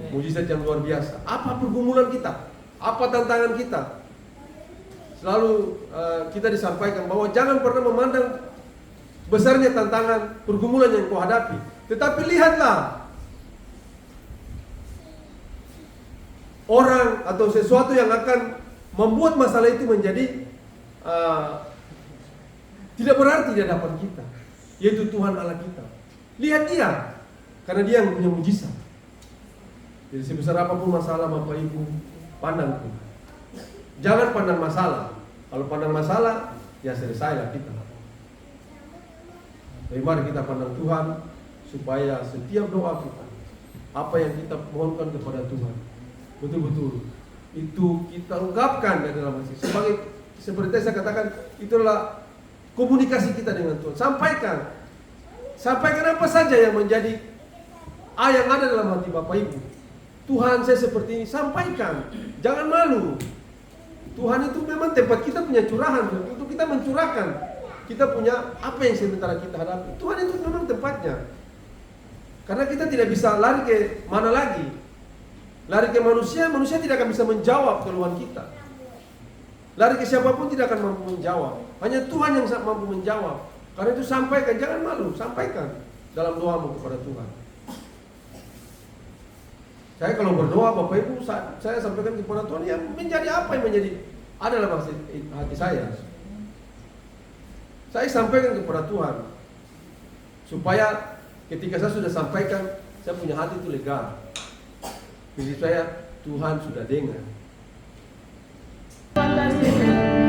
Mujizat yang luar biasa. Apa pergumulan kita? Apa tantangan kita? Selalu kita disampaikan bahwa jangan pernah memandang besarnya tantangan, pergumulan yang kau hadapi, tetapi lihatlah orang atau sesuatu yang akan membuat masalah itu menjadi tidak berarti di hadapan kita, yaitu Tuhan Allah kita. Lihat Dia, karena Dia yang punya mujizat. Jadi sebesar apapun masalah Bapak Ibu, pandang Tuhan. Jangan pandang masalah. Kalau pandang masalah, ya selesailah kita. Tapi mari kita pandang Tuhan, supaya setiap doa kita, apa yang kita mohonkan kepada Tuhan, betul-betul itu kita ungkapkan dari dalam hati. Seperti saya katakan, itulah komunikasi kita dengan Tuhan. Sampaikan apa saja yang menjadi yang ada dalam hati Bapak Ibu. Tuhan, saya seperti ini, sampaikan. Jangan malu. Tuhan itu memang tempat kita punya curahan, untuk kita mencurahkan. Kita punya apa yang sementara kita hadapi. Tuhan itu memang tempatnya. Karena kita tidak bisa lari ke mana lagi. Lari ke manusia, manusia tidak akan bisa menjawab keluhan kita. Lari ke siapapun tidak akan mampu menjawab. Hanya Tuhan yang mampu menjawab. Karena itu sampaikan, jangan malu, sampaikan dalam doamu kepada Tuhan. Saya kalau berdoa Bapak Ibu, saya sampaikan kepada Tuhan yang menjadi apa yang menjadi ada dalam hati saya. Saya sampaikan kepada Tuhan, supaya ketika saya sudah sampaikan, saya punya hati itu lega. Jadi saya, Tuhan sudah dengar. Sama-sama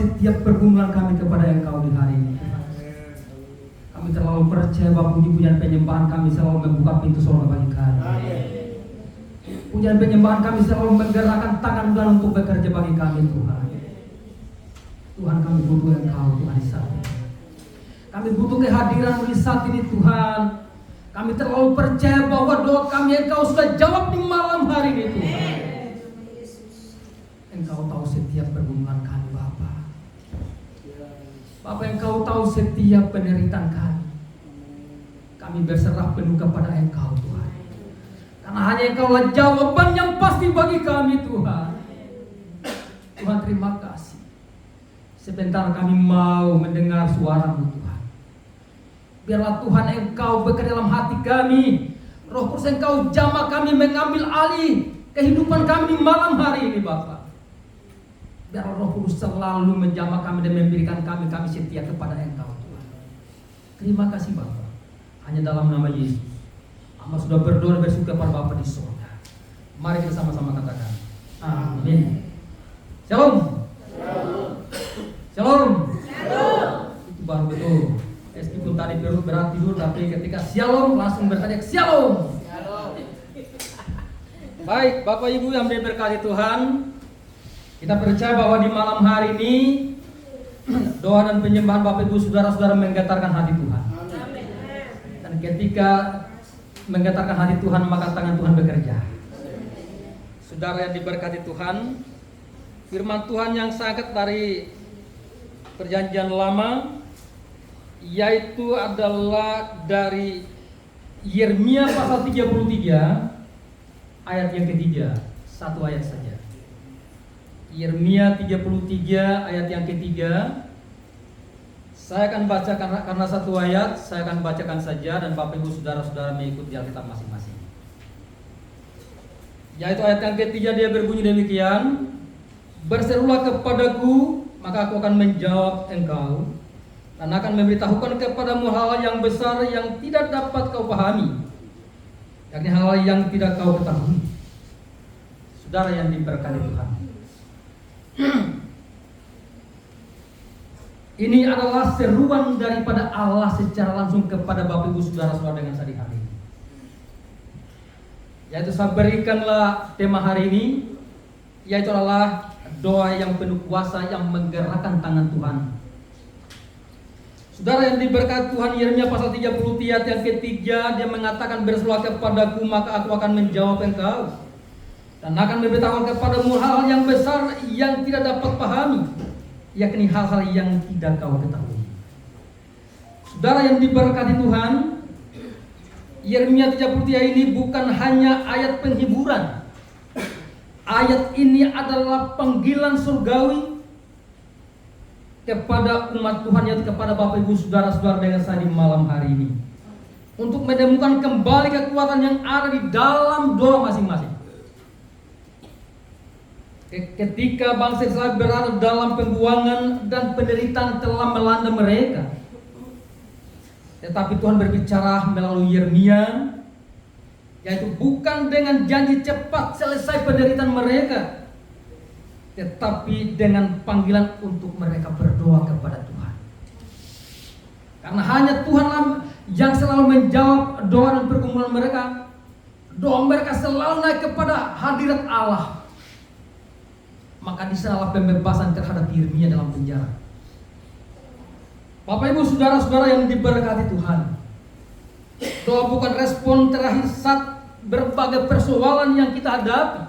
setiap pergumulan kami kepada Engkau di hari ini. Kami terlalu percaya bahwa puji-pujian penyembahan kami selalu membuka pintu surga bagi kami. Pujian penyembahan kami selalu menggerakkan tangan Tuhan untuk bekerja bagi kami, Tuhan. Tuhan, kami butuh Engkau, Tuhan, di saat ini. Kami butuh kehadiran di saat ini, Tuhan. Kami terlalu percaya bahwa doa kami Engkau sudah jawab di malam hari ini, Tuhan. Engkau tahu setiap pergumulan kami, Bapa. Bapa, Engkau tahu setiap penderitaan kami. Kami berserah penuh kepada Engkau, Tuhan. Karena hanya Engkaulah jawaban yang pasti bagi kami, Tuhan. Tuhan, terima kasih. Sebentar kami mau mendengar suara-Mu, Tuhan. Biarlah Tuhan Engkau bekerja dalam hati kami. Roh Kudus Engkau jamah kami mengambil alih kehidupan kami di malam hari ini, Bapa. Biarlah Roh Kudus selalu menjamah kami dan memberikan kami setia kepada Engkau, Tuhan. Terima kasih, Bapa. Hanya dalam nama Yesus. Hamba sudah berdoa dan bersyukur kepada Bapa di surga. Mari kita sama-sama katakan amin. Shalom. Shalom. Itu baru betul. Meskipun tadi perut berat tidur, tapi ketika shalom langsung berkata shalom. Baik, Bapak Ibu yang diberkati Tuhan, kita percaya bahwa di malam hari ini doa dan penyembahan Bapak Ibu saudara-saudara menggetarkan hati Tuhan. Dan ketika menggetarkan hati Tuhan, maka tangan Tuhan bekerja. Saudara yang diberkati Tuhan, firman Tuhan yang sangat dari Perjanjian Lama, yaitu adalah dari Yeremia pasal 33 ayat yang ketiga, satu ayat saja. Yeremia 33 ayat yang ketiga. Saya akan bacakan karena satu ayat, saya akan bacakan saja dan Bapak Ibu saudara-saudara mengikuti Alkitab masing-masing. Yaitu ayat yang ketiga, dia berbunyi demikian, berserulah kepadaku, maka aku akan menjawab engkau dan akan memberitahukan kepadamu hal yang besar yang tidak dapat kau pahami, yakni hal yang tidak kau ketahui. Saudara yang diberkati Tuhan, ini adalah seruan daripada Allah secara langsung kepada Bapak Ibu saudara-saudara dengan saya di hari ini. Yaitu saya berikanlah tema hari ini, yaitu adalah doa yang penuh kuasa yang menggerakkan tangan Tuhan. Saudara yang diberkati Tuhan, Yeremia pasal 33 ayat yang ketiga, dia mengatakan, berserulah kepadaku, maka aku akan menjawab engkau dan akan memberitahukan kepadamu hal yang besar yang tidak dapat pahami, yakni hal-hal yang tidak kau ketahui. Saudara yang diberkati Tuhan, Yeremia 33 ini bukan hanya ayat penghiburan. Ayat ini adalah panggilan surgawi kepada umat Tuhan, yaitu kepada Bapak Ibu saudara-saudara dengan saya di malam hari ini, untuk menemukan kembali kekuatan yang ada di dalam doa masing-masing. Ketika bangsa Israel berada dalam pembuangan dan penderitaan telah melanda mereka, tetapi Tuhan berbicara melalui Yeremia, yaitu bukan dengan janji cepat selesai penderitaan mereka, tetapi dengan panggilan untuk mereka berdoa kepada Tuhan. Karena hanya Tuhanlah yang selalu menjawab doa dan pergumulan mereka. Doa mereka selalu naik kepada hadirat Allah. Maka disanalah pembebasan terhadap Yeremia dalam penjara. Bapak Ibu saudara-saudara yang diberkati Tuhan, doa bukan respon terakhir saat berbagai persoalan yang kita hadapi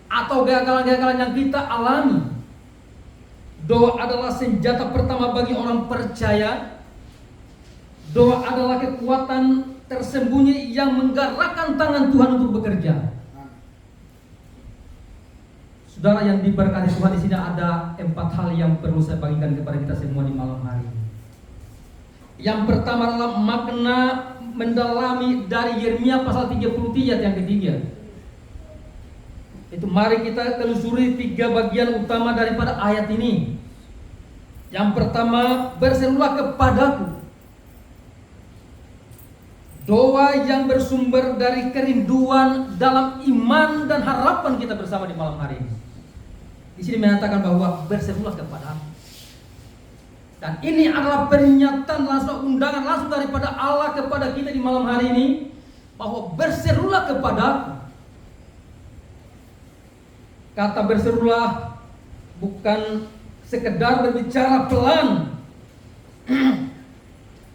atau kegagalan-kegagalan yang kita alami. Doa adalah senjata pertama bagi orang percaya. Doa adalah kekuatan tersembunyi yang menggerakkan tangan Tuhan untuk bekerja. Saudara yang diberkati Tuhan, di sini ada 4 hal yang perlu saya bagikan kepada kita semua di malam hari ini. Yang pertama adalah makna mendalami dari Yeremia pasal 33 ayat yang ketiga. Itu mari kita telusuri 3 bagian utama daripada ayat ini. Yang pertama, berserulah kepadaku. Doa yang bersumber dari kerinduan dalam iman dan harapan kita bersama di malam hari ini. Di sini mengatakan bahwa berserulah kepadaku. Dan ini adalah pernyataan langsung, undangan langsung daripada Allah kepada kita di malam hari ini, bahwa berserulah kepadaku. Kata berserulah bukan sekedar berbicara pelan,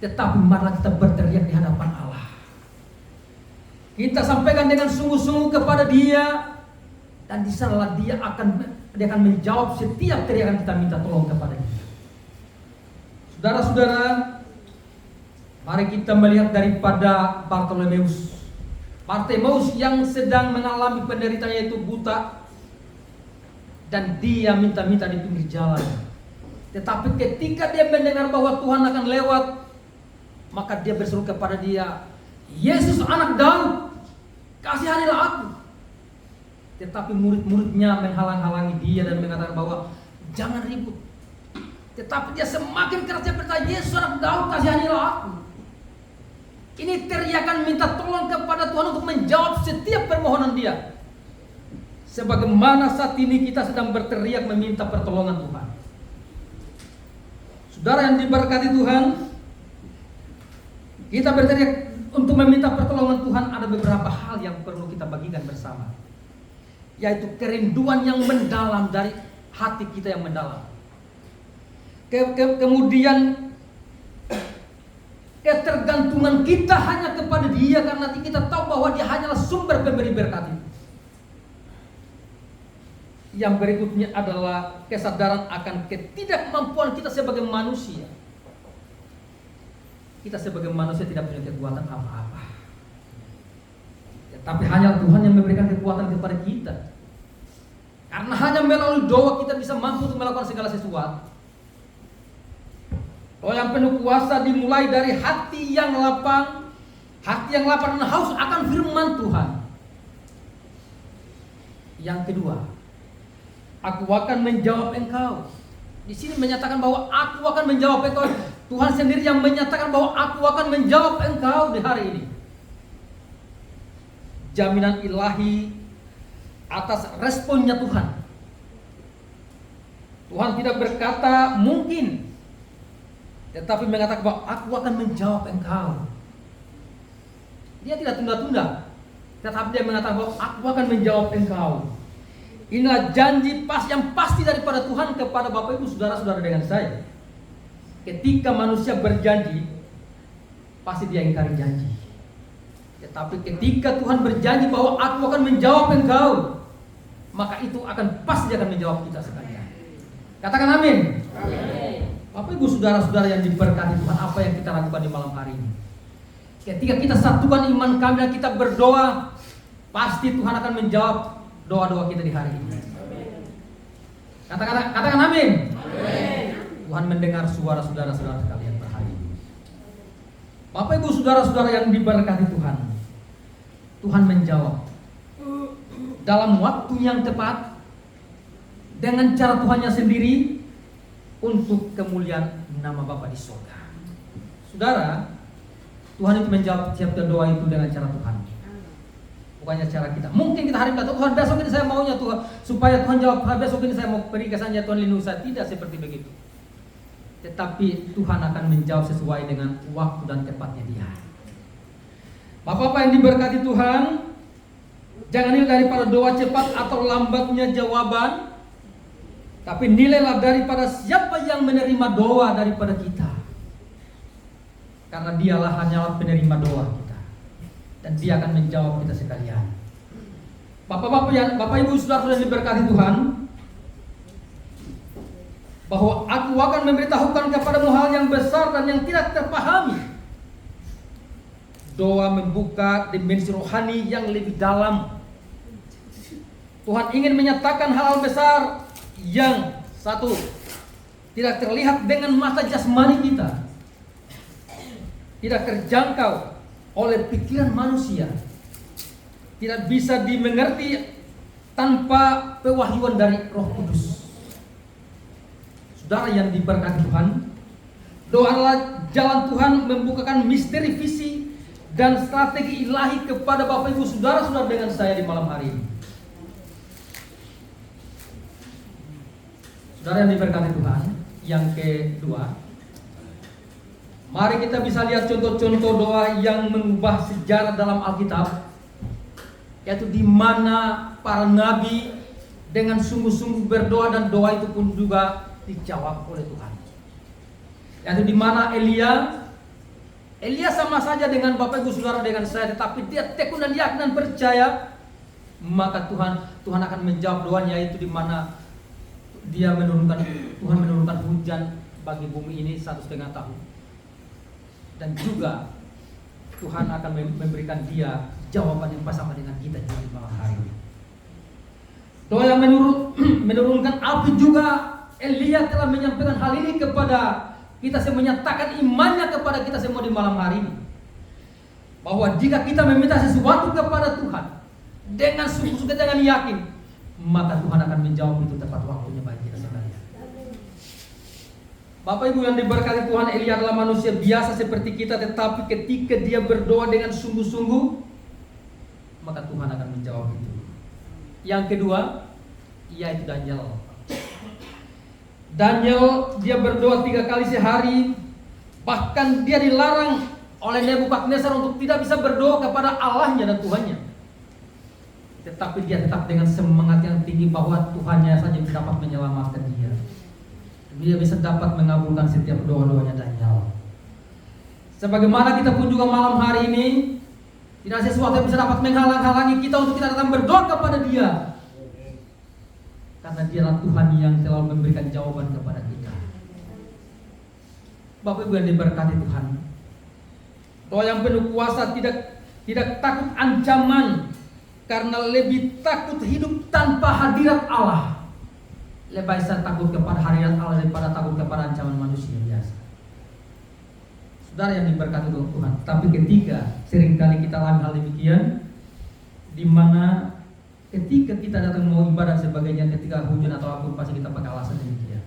tetapi marilah kita berteriak di hadapan Allah. Kita sampaikan dengan sungguh-sungguh kepada Dia, dan di sanalah Dia akan menjawab setiap teriakan kita minta tolong kepada Dia. Saudara-saudara, mari kita melihat daripada Bartimeus yang sedang mengalami penderitaan, yaitu buta, dan dia minta-minta di pinggir jalan. Tetapi ketika dia mendengar bahwa Tuhan akan lewat, maka dia berseru kepada Dia, Yesus anak Daud, kasihanilah aku. Tetapi murid-muridnya menghalang-halangi dia dan mengatakan bahwa jangan ribut. Tetapi dia semakin keras, dia berkata, Yesus anak Daud, kasihanilah aku. Ini teriakan minta tolong kepada Tuhan untuk menjawab setiap permohonan dia. Sebagaimana saat ini kita sedang berteriak meminta pertolongan Tuhan. Saudara yang diberkati Tuhan, kita berteriak untuk meminta pertolongan Tuhan. Ada beberapa hal yang perlu kita bagikan bersama, yaitu kerinduan yang mendalam dari hati kita yang mendalam. Kemudian ketergantungan kita hanya kepada Dia, karena kita tahu bahwa Dia hanyalah sumber pemberi berkat itu. Yang berikutnya adalah kesadaran akan ketidakmampuan kita sebagai manusia. Kita sebagai manusia tidak punya kekuatan apa-apa, tapi hanya Tuhan yang memberikan kekuatan kepada kita. Karena hanya melalui doa kita bisa mampu untuk melakukan segala sesuatu. Doa yang penuh kuasa dimulai dari hati yang lapang dan haus akan firman Tuhan. Yang kedua, aku akan menjawab engkau. Di sini menyatakan bahwa aku akan menjawab engkau. Tuhan sendiri yang menyatakan bahwa aku akan menjawab engkau di hari ini. Jaminan ilahi atas responnya Tuhan. Tuhan tidak berkata mungkin, tetapi mengatakan bahwa aku akan menjawab engkau. Dia tidak tunda-tunda, tetapi dia mengatakan bahwa aku akan menjawab engkau. Inilah janji yang pasti daripada Tuhan kepada Bapak Ibu saudara-saudara dengan saya. Ketika manusia berjanji, pasti dia ingkari janji. Tetapi ketika Tuhan berjanji bahwa aku akan menjawab engkau, maka itu akan pasti akan menjawab kita sekalian. Katakan amin. Amin. Bapak Ibu saudara-saudara yang diberkati Tuhan, apa yang kita lakukan di malam hari ini? Ketika kita satukan iman kami dan kita berdoa, pasti Tuhan akan menjawab doa-doa kita di hari ini. Katakan amin. Amin. Tuhan mendengar suara saudara-saudara sekalian berhari ini. Bapak Ibu saudara-saudara yang diberkati Tuhan, Tuhan menjawab dalam waktu yang tepat, dengan cara Tuhannya sendiri, untuk kemuliaan nama Bapa di surga. Saudara, Tuhan itu menjawab setiap doa itu dengan cara Tuhan, bukannya cara kita. Mungkin kita hari kata Tuhan besok ini saya maunya Tuhan, supaya Tuhan jawab besok ini saya mau pergi ke sana, Tuhan lindungi saya. Tidak seperti begitu. Tetapi Tuhan akan menjawab sesuai dengan waktu dan tepatnya Dia. Bapak-bapak yang diberkati Tuhan, jangan nilai daripada doa cepat atau lambatnya jawaban, tapi nilailah daripada siapa yang menerima doa daripada kita. Karena Dialah hanyalah penerima doa kita, dan Dia akan menjawab kita sekalian. Bapak Ibu saudara-saudara yang diberkati Tuhan, bahwa aku akan memberitahukan kepadamu hal yang besar dan yang tidak terpahami. Doa membuka dimensi rohani yang lebih dalam. Tuhan ingin menyatakan hal-hal besar yang satu, tidak terlihat dengan mata jasmani kita, tidak terjangkau oleh pikiran manusia, tidak bisa dimengerti tanpa pewahyuan dari Roh Kudus. Saudara yang diberkati Tuhan, doa adalah jalan Tuhan membukakan misteri visi dan strategi ilahi kepada Bapak Ibu saudara-saudara dengan saya di malam hari ini. Saudara yang diberkati Tuhan, yang kedua, Mari kita bisa lihat contoh-contoh doa yang mengubah sejarah dalam Alkitab, yaitu di mana para nabi dengan sungguh-sungguh berdoa dan doa itu pun juga dijawab oleh Tuhan. Yaitu di mana Elia sama saja dengan Bapak Ibu Saudara dengan saya, tetapi dia tekun dan yakin dan percaya, maka Tuhan akan menjawab doanya, yaitu di mana Tuhan menurunkan hujan bagi bumi ini 1,5 tahun. Dan juga Tuhan akan memberikan dia jawaban yang sama dengan kita di malam hari ini. Doa yang menurunkan api juga, Elia telah menyampaikan hal ini kepada kita semua, menyatakan imannya kepada kita semua di malam hari ini, bahwa jika kita meminta sesuatu kepada Tuhan dengan sungguh-sungguh, dengan yakin, maka Tuhan akan menjawab itu tepat waktunya bagi kita sekalian. Bapak Ibu yang diberkati Tuhan, Elia adalah manusia biasa seperti kita, tetapi ketika dia berdoa dengan sungguh-sungguh, maka Tuhan akan menjawab itu. Yang kedua, yaitu Daniel. Dia berdoa 3 kali sehari, bahkan dia dilarang oleh Nebukadnezar untuk tidak bisa berdoa kepada Allahnya dan Tuhannya. Tetapi dia tetap dengan semangat yang tinggi bahwa Tuhannya saja yang dapat menyelamatkan dia. Dia bisa dapat mengabulkan setiap doa-doanya Daniel. Sebagaimana kita pun juga malam hari ini, tidak sesuatu yang bisa dapat menghalang-halangi kita untuk kita datang berdoa kepada Dia, karena Dialah Tuhan yang telah memberikan jawaban kepada kita. Bapak Ibu yang diberkati Tuhan, doa yang penuh kuasa tidak takut ancaman, karena lebih takut hidup tanpa hadirat Allah. Lebih baik takut kepada hadirat Allah daripada takut kepada ancaman manusia biasa. Saudara yang diberkati Tuhan, tapi ketika seringkali kita alami hal demikian, di mana ketika kita datang mau ibadah sebagainya, ketika hujan atau apapun pasti kita pakai alasan demikian.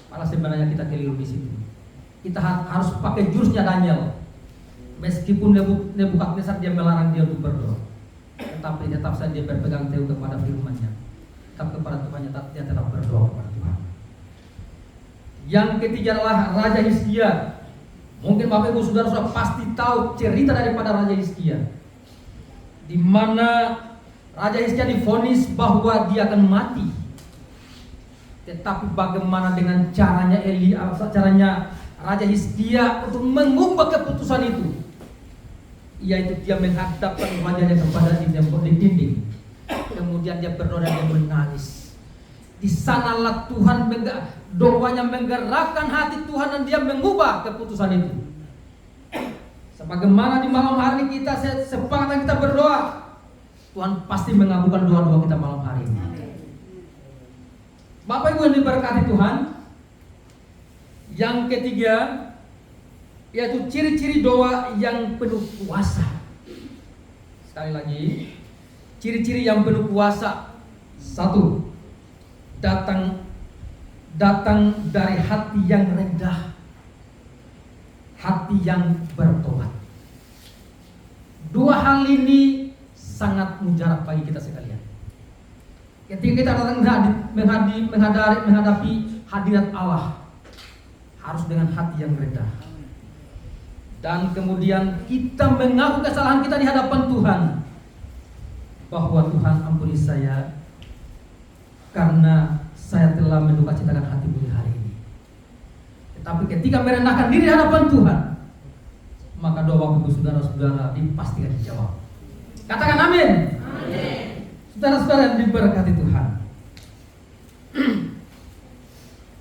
Malah sebenarnya kita keliru di situ. Kita harus pakai jurusnya Daniel. Meskipun Nebukadnezar dia melarang dia untuk berdoa, tetapi tetap saja dia berpegang teguh kepada firman-Nya. Tetap kepada Tuhannya, dia tetap berdoa kepada Tuhan. Yang ketiga adalah Raja Hizkia. Mungkin Bapak Ibu Saudara sudah pasti tahu cerita daripada Raja Hizkia, di mana Raja Hizkia divonis bahwa dia akan mati. Tetapi bagaimana dengan caranya Raja Hizkia untuk mengubah keputusan itu, yaitu dia menghadapkan wajahnya kepada dinding. Kemudian dia berdoa dan dia menangis. Di sanalah Tuhan doanya menggerakkan hati Tuhan dan dia mengubah keputusan itu. Sebagaimana di malam hari ini kita sepakat kita berdoa, Tuhan pasti mengabulkan doa-doa kita malam hari ini. Bapak Ibu yang diberkati Tuhan, yang ketiga yaitu ciri-ciri doa yang penuh kuasa. Sekali lagi, ciri-ciri yang penuh kuasa. 1. Datang dari hati yang rendah, hati yang bertobat. 2 hal ini sangat mujarab bagi kita sekalian. Ketika kita datang menghadapi hadirat Allah, harus dengan hati yang rendah. Dan kemudian kita mengaku kesalahan kita di hadapan Tuhan, bahwa Tuhan ampuni saya karena saya telah mendukacitakan hatimu di hari ini. Tetapi ketika merendahkan diri di hadapan Tuhan, maka doa Bapak Ibu Saudara-saudara dipastikan dijawab. Katakan amin. Amin. Saudara-saudara yang diberkati Tuhan,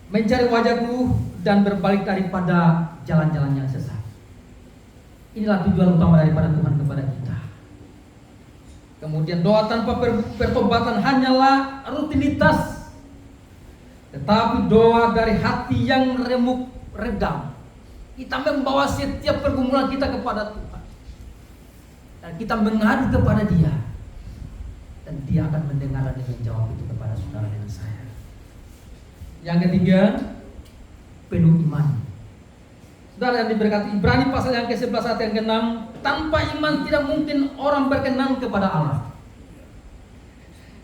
mencari wajahku dan berbalik daripada jalan-jalan yang sesat. Inilah tujuan utama daripada Tuhan kepada kita. Kemudian doa tanpa pertobatan hanyalah rutinitas, tetapi doa dari hati yang remuk redam. Kita membawa setiap pergumulan kita kepada Tuhan, dan kita mengadu kepada Dia, dan Dia akan mendengar dan menjawab itu kepada saudara dan saya. Yang ketiga, penuh iman. Saudara yang diberkati, Ibrani pasal yang ke-11 ayat yang ke-6, tanpa iman tidak mungkin orang berkenan kepada Allah.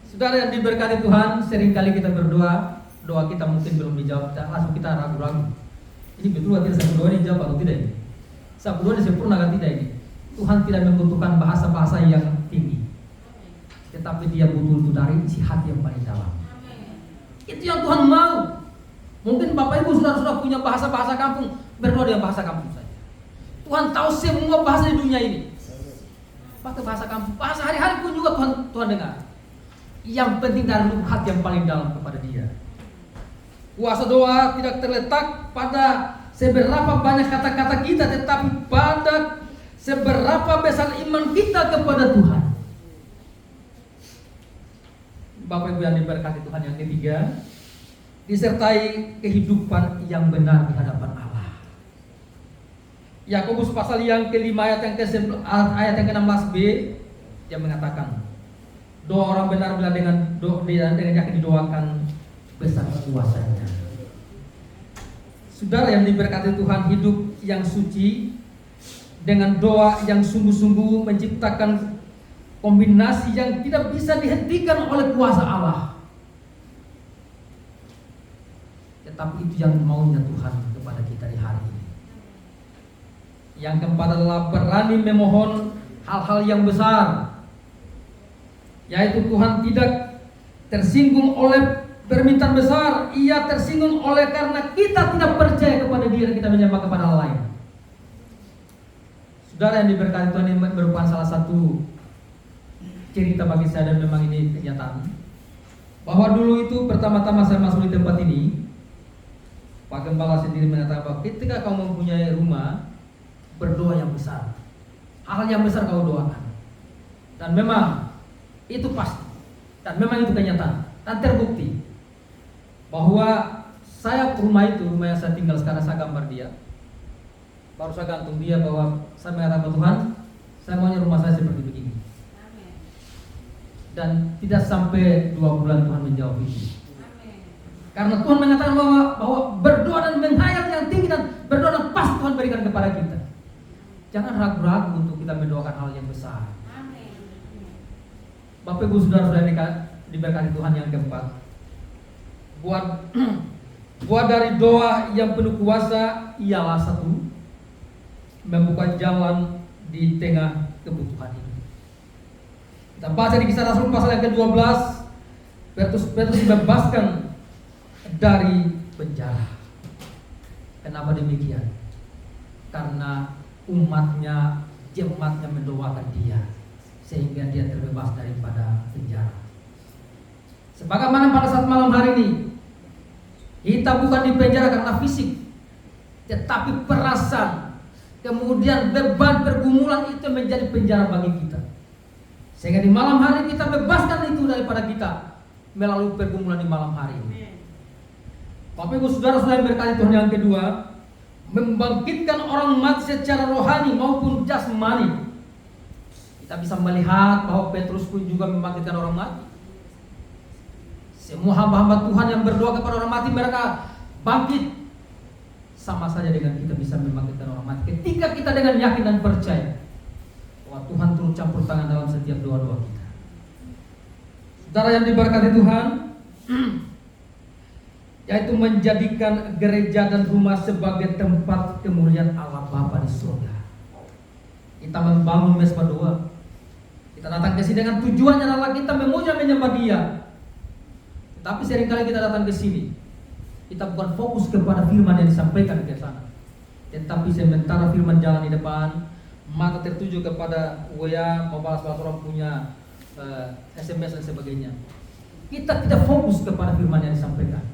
Saudara yang diberkati Tuhan, seringkali kita berdoa, doa kita mungkin belum dijawab, dan langsung kita ragu-ragu. Ini betul tidak saya berdoa ini jawab atau tidak ini? Saya berdoa disempurnakan tidak ini? Tuhan tidak membutuhkan bahasa-bahasa yang tinggi, tetapi Dia butuh itu dari isi hati yang paling dalam. Itu yang Tuhan mau. Mungkin Bapak Ibu sudah punya bahasa-bahasa kampung, berdoa dengan bahasa kampung saja. Tuhan tahu semua bahasa di dunia ini. Pakai bahasa kampung, bahasa hari-hari pun juga Tuhan dengar. Yang penting dari lubuk hati yang paling dalam kepada Dia. Kuasa doa tidak terletak pada seberapa banyak kata-kata kita, tetapi pada seberapa besar iman kita kepada Tuhan. Bapak Ibu yang diberkati Tuhan, yang ketiga, disertai kehidupan yang benar di hadapan Allah. Yakobus pasal yang kelima ayat yang ke-16b, dia mengatakan, doa orang benar bila dengan yakin didoakan besar kuasanya. Saudara yang diberkati Tuhan, hidup yang suci dengan doa yang sungguh-sungguh menciptakan kombinasi yang tidak bisa dihentikan oleh kuasa Allah. Tetapi itu yang maunya Tuhan kepada kita di hari ini. Yang keempat adalah berani memohon hal-hal yang besar, yaitu Tuhan tidak tersinggung oleh permintaan besar. Ia tersinggung oleh karena kita tidak percaya kepada Dia dan kita menyembah kepada Allah lain. Saudara yang diberkati Tuhan, ini merupakan salah satu cerita bagi saya dan memang ini kenyataan, bahwa dulu itu pertama-tama saya masuk di tempat ini, Pak Gembala sendiri mengatakan bahwa ketika kau mempunyai rumah, berdoa yang besar, hal yang besar kau doakan. Dan memang itu pasti, dan memang itu kenyataan dan terbukti bahwa saya rumah yang saya tinggal sekarang, saya gambar dia, baru saya gantung dia, bahwa saya mengatakan Tuhan, saya maunya rumah saya seperti begini. Dan tidak sampai 2 bulan Tuhan menjawab itu. Karena Tuhan mengatakan bahwa berdoa dan menghayat yang tinggi dan berdoa dan pasti Tuhan berikan kepada kita. Jangan ragu-ragu untuk kita mendoakan hal yang besar. Bapak Ibu saudara-saudara diberkati Tuhan, yang keempat, buat dari doa yang penuh kuasa ialah satu, membuka jalan di tengah kebutuhan ini. Kita baca di Kisah Rasul pasal yang ke-12, Petrus dibebaskan dari penjara. Kenapa demikian? Karena umatnya, jemaatnya mendoakan dia, sehingga dia terbebas daripada penjara. Sebagaimana pada saat malam hari ini, kita bukan di penjara karena fisik, tetapi perasaan, kemudian beban pergumulan itu menjadi penjara bagi kita. Sehingga di malam hari kita bebaskan itu daripada kita melalui pergumulan di malam hari ini. Bapak Ibu saudara-saudara yang berkati Tuhan, yang kedua, membangkitkan orang mati secara rohani maupun jasmani. Kita bisa melihat bahwa Petrus pun juga membangkitkan orang mati. Semua hamba-hamba Tuhan yang berdoa kepada orang mati, mereka bangkit. Sama saja dengan kita bisa membangkitkan orang mati ketika kita dengan yakin dan percaya bahwa Tuhan turut campur tangan dalam setiap doa-doa kita. Saudara yang diberkati Tuhan, yaitu menjadikan gereja dan rumah sebagai tempat kemuliaan Allah Bapa di surga. Kita membangun mesbah doa. Kita datang ke sini dengan tujuannya adalah kita memuja menyembah Dia. Tapi seringkali kita datang ke sini, kita bukan fokus kepada firman yang disampaikan ke sana, tetapi sementara firman jalan di depan, mata tertuju kepada WA, mau balas-balas orang punya SMS dan sebagainya. Kita tidak fokus kepada firman yang disampaikan,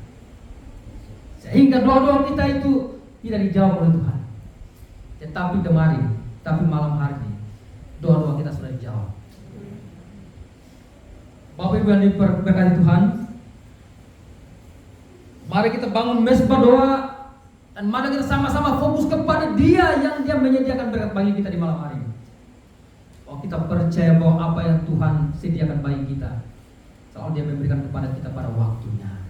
sehingga doa-doa kita itu tidak dijawab oleh Tuhan. Tetapi kemarin, tapi malam hari ini, doa-doa kita sudah dijawab. Bapak Ibu yang diberkati Tuhan, mari kita bangun mesbah doa, dan mari kita sama-sama fokus kepada Dia yang Dia menyediakan berkat bagi kita di malam hari ini. Oh, kita percaya bahwa apa yang Tuhan sediakan bagi kita, soal Dia memberikan kepada kita pada waktunya.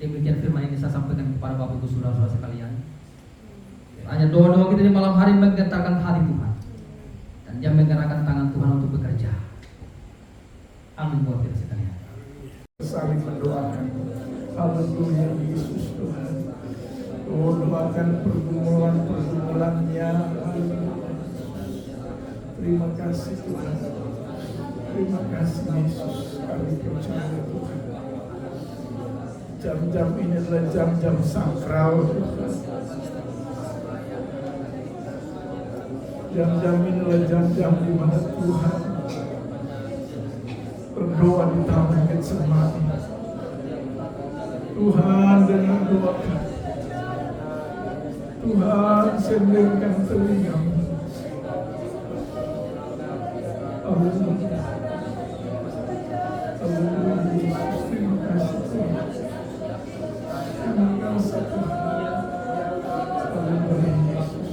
Demikian firman ini saya sampaikan kepada Bapak Ibu saudara-saudara sekalian. Hanya doa-doa kita di malam hari menggetarkan hati Tuhan, dan Dia menggerakkan tangan Tuhan untuk bekerja. Amin buat kita sekalian. Saling mendoakan. Haleluya Yesus Tuhan. Oh, Terima kasih Tuhan. Terima kasih Yesus. Kami percaya Tuhan. Jam-jam ini adalah jam-jam sakral Tuhan. Jam-jam ini adalah jam-jam di mana Tuhan berdoa di taman Getsemani. Tuhan dengan doa kami, Tuhan sendirkan telingamu. Haleluya. Haleluya Yesus. Terima kasih Tuhan. Terima kasih Tuhan. Haleluya Yesus.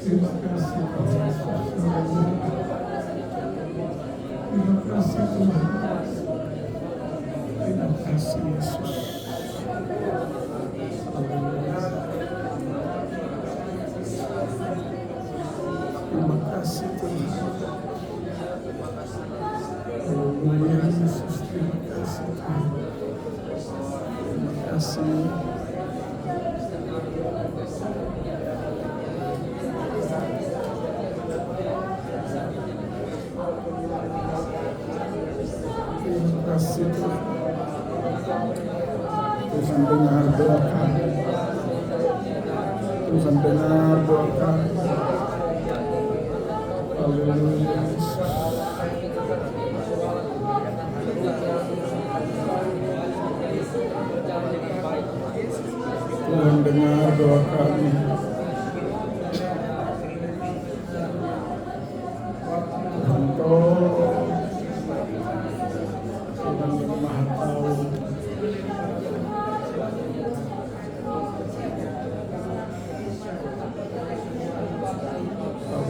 Terima kasih Tuhan. Haleluya. Terima kasih Tuhan. Terima kasih Yesus. Haleluya. Terima kasih Tuhan. Haleluya Yesus. Terima kasih Tuhan. Terima kasih. Terima kasih Tuhan. Tuhan dengar doa kami. Tuhan dengar doa kami. Haleluya Yesus. Tuhan dengar doa kami. Tuhan tolong. Tuhan yang Maha Tahu.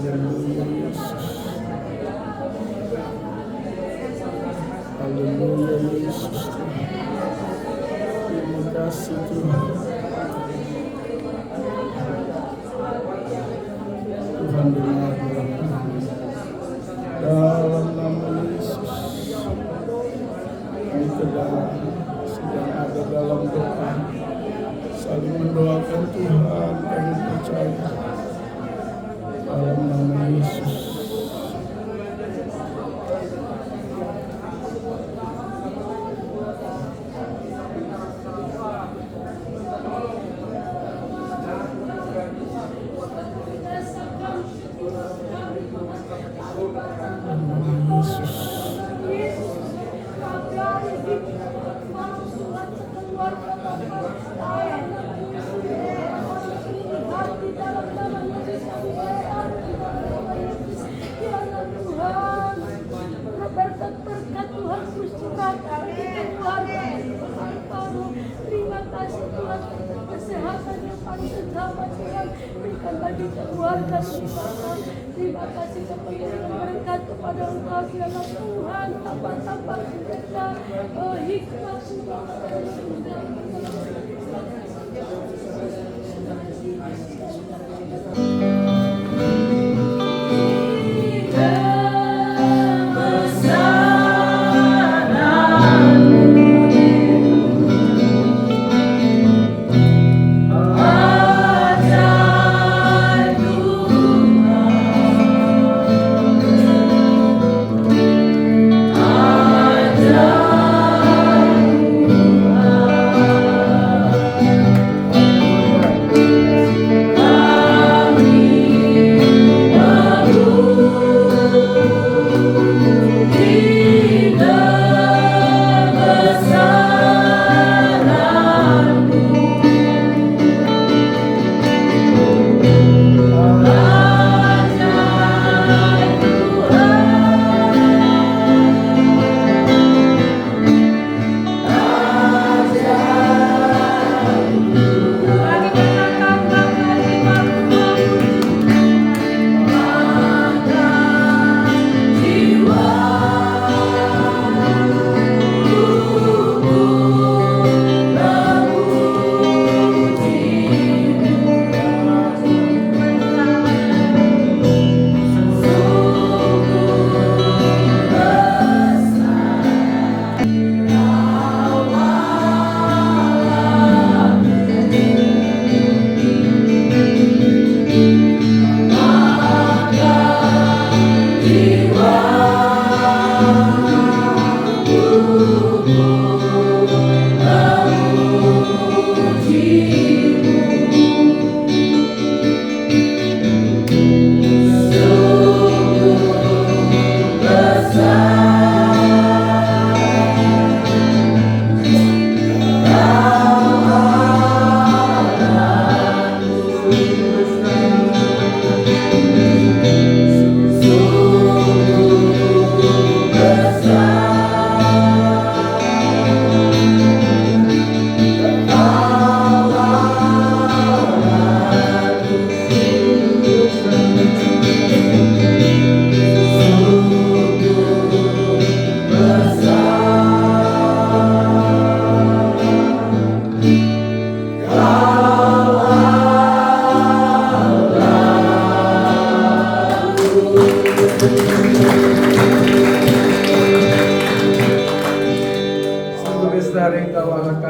Haleluya Yesus. Haleluya Yesus. Terima kasih Tuhan. Tuhan dengar doa kami. Dalam nama Yesus. Kami sedang ada dalam doa, saling mendoakan Tuhan. Kami percaya dalam nama Yesus. Berkat Tuhan kurcurahkan di keluarga terima kasih Tuhan untuk kesehatan yang paling utama Tuhan berikan bagi keluarga Tuhan. Terima kasih kepenuhan berkat kepada Engkau kiranya Tuhan tambah kita hikmat Tuhan. Haleluya.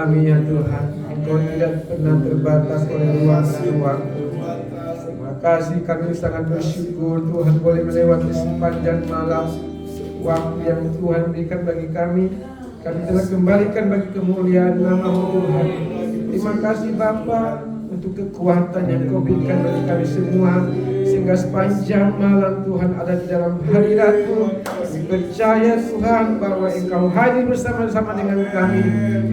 kami ya Tuhan. Engkau tidak pernah terbatas oleh ruang dan waktu. Terima kasih, kami sangat bersyukur Tuhan boleh melewati sepanjang malam waktu yang Tuhan berikan bagi kami. Kami telah kembalikan bagi kemuliaan nama-Mu Tuhan. Terima kasih Bapa untuk kekuatan yang Kau berikan bagi kami semua, sehingga sepanjang malam Tuhan ada di dalam hadirat-Mu. Kami percaya Tuhan bahwa Engkau hadir bersama-sama dengan kami.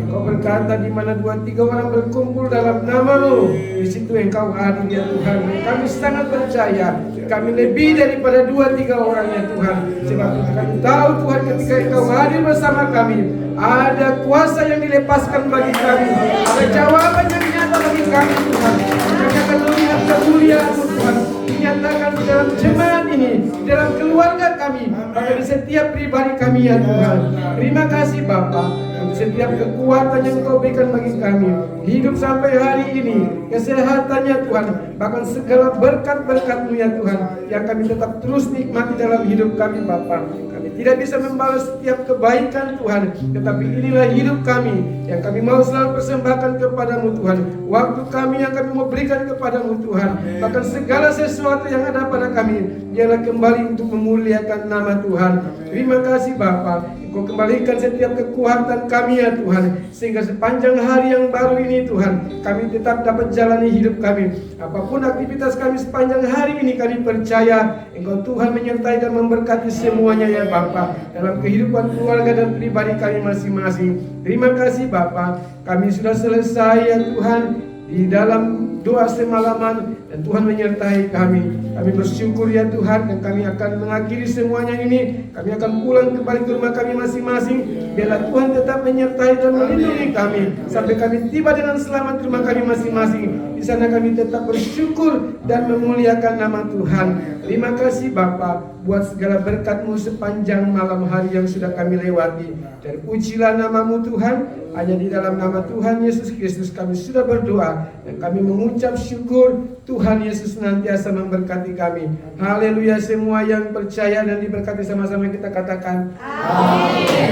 Engkau berkata di mana 2-3 orang berkumpul dalam nama-Mu, di situ Engkau hadir ya Tuhan. Kami sangat percaya kami lebih daripada 2-3 orang ya Tuhan. Sebab itu kami tahu Tuhan ketika Engkau hadir bersama kami, ada kuasa yang dilepaskan bagi kami, ada jawaban yang nyata bagi kami Tuhan. Kami akan melihat kemuliaan-Mu Tuhan dinyatakan di dalam jemaat ini, di dalam keluarga kami, bahkan di setiap pribadi kami ya Tuhan. Terima kasih Bapa untuk setiap kekuatan yang Kau berikan bagi kami, hidup sampai hari ini, kesehatannya Tuhan, bahkan segala berkat-berkat-Mu ya Tuhan, yang kami tetap terus nikmati dalam hidup kami Bapa. Kami tidak bisa membalas setiap kebaikan Tuhan, tetapi inilah hidup kami yang kami mau selalu persembahkan kepadamu Tuhan. Waktu kami yang kami mau berikan kepadamu Tuhan, bahkan segala sesuatu yang ada pada kami, biarlah kembali untuk memuliakan nama Tuhan. Terima kasih Bapa, Engkau kembalikan setiap kekuatan kami ya Tuhan, sehingga sepanjang hari yang baru ini Tuhan, kami tetap dapat jalani hidup kami. Apapun aktivitas kami sepanjang hari ini, kami percaya Engkau Tuhan menyertai dan memberkati semuanya ya Bapa, dalam kehidupan keluarga dan pribadi kami masing-masing. Terima kasih Bapa, kami sudah selesai ya Tuhan di dalam doa semalaman, dan Tuhan menyertai kami. Kami bersyukur ya Tuhan, dan kami akan mengakhiri semuanya ini. Kami akan pulang kembali ke rumah kami masing-masing. Biarlah Tuhan tetap menyertai dan melindungi kami sampai kami tiba dengan selamat di rumah kami masing-masing. Di sana kami tetap bersyukur dan memuliakan nama Tuhan. Terima kasih Bapa buat segala berkat-Mu sepanjang malam hari yang sudah kami lewati. Dan pujilah nama-Mu Tuhan. Hanya di dalam nama Tuhan Yesus Kristus kami sudah berdoa, dan kami mengucap syukur. Tuhan Yesus senantiasa memberkati kami. Haleluya. Semua yang percaya dan diberkati sama-sama kita katakan amin.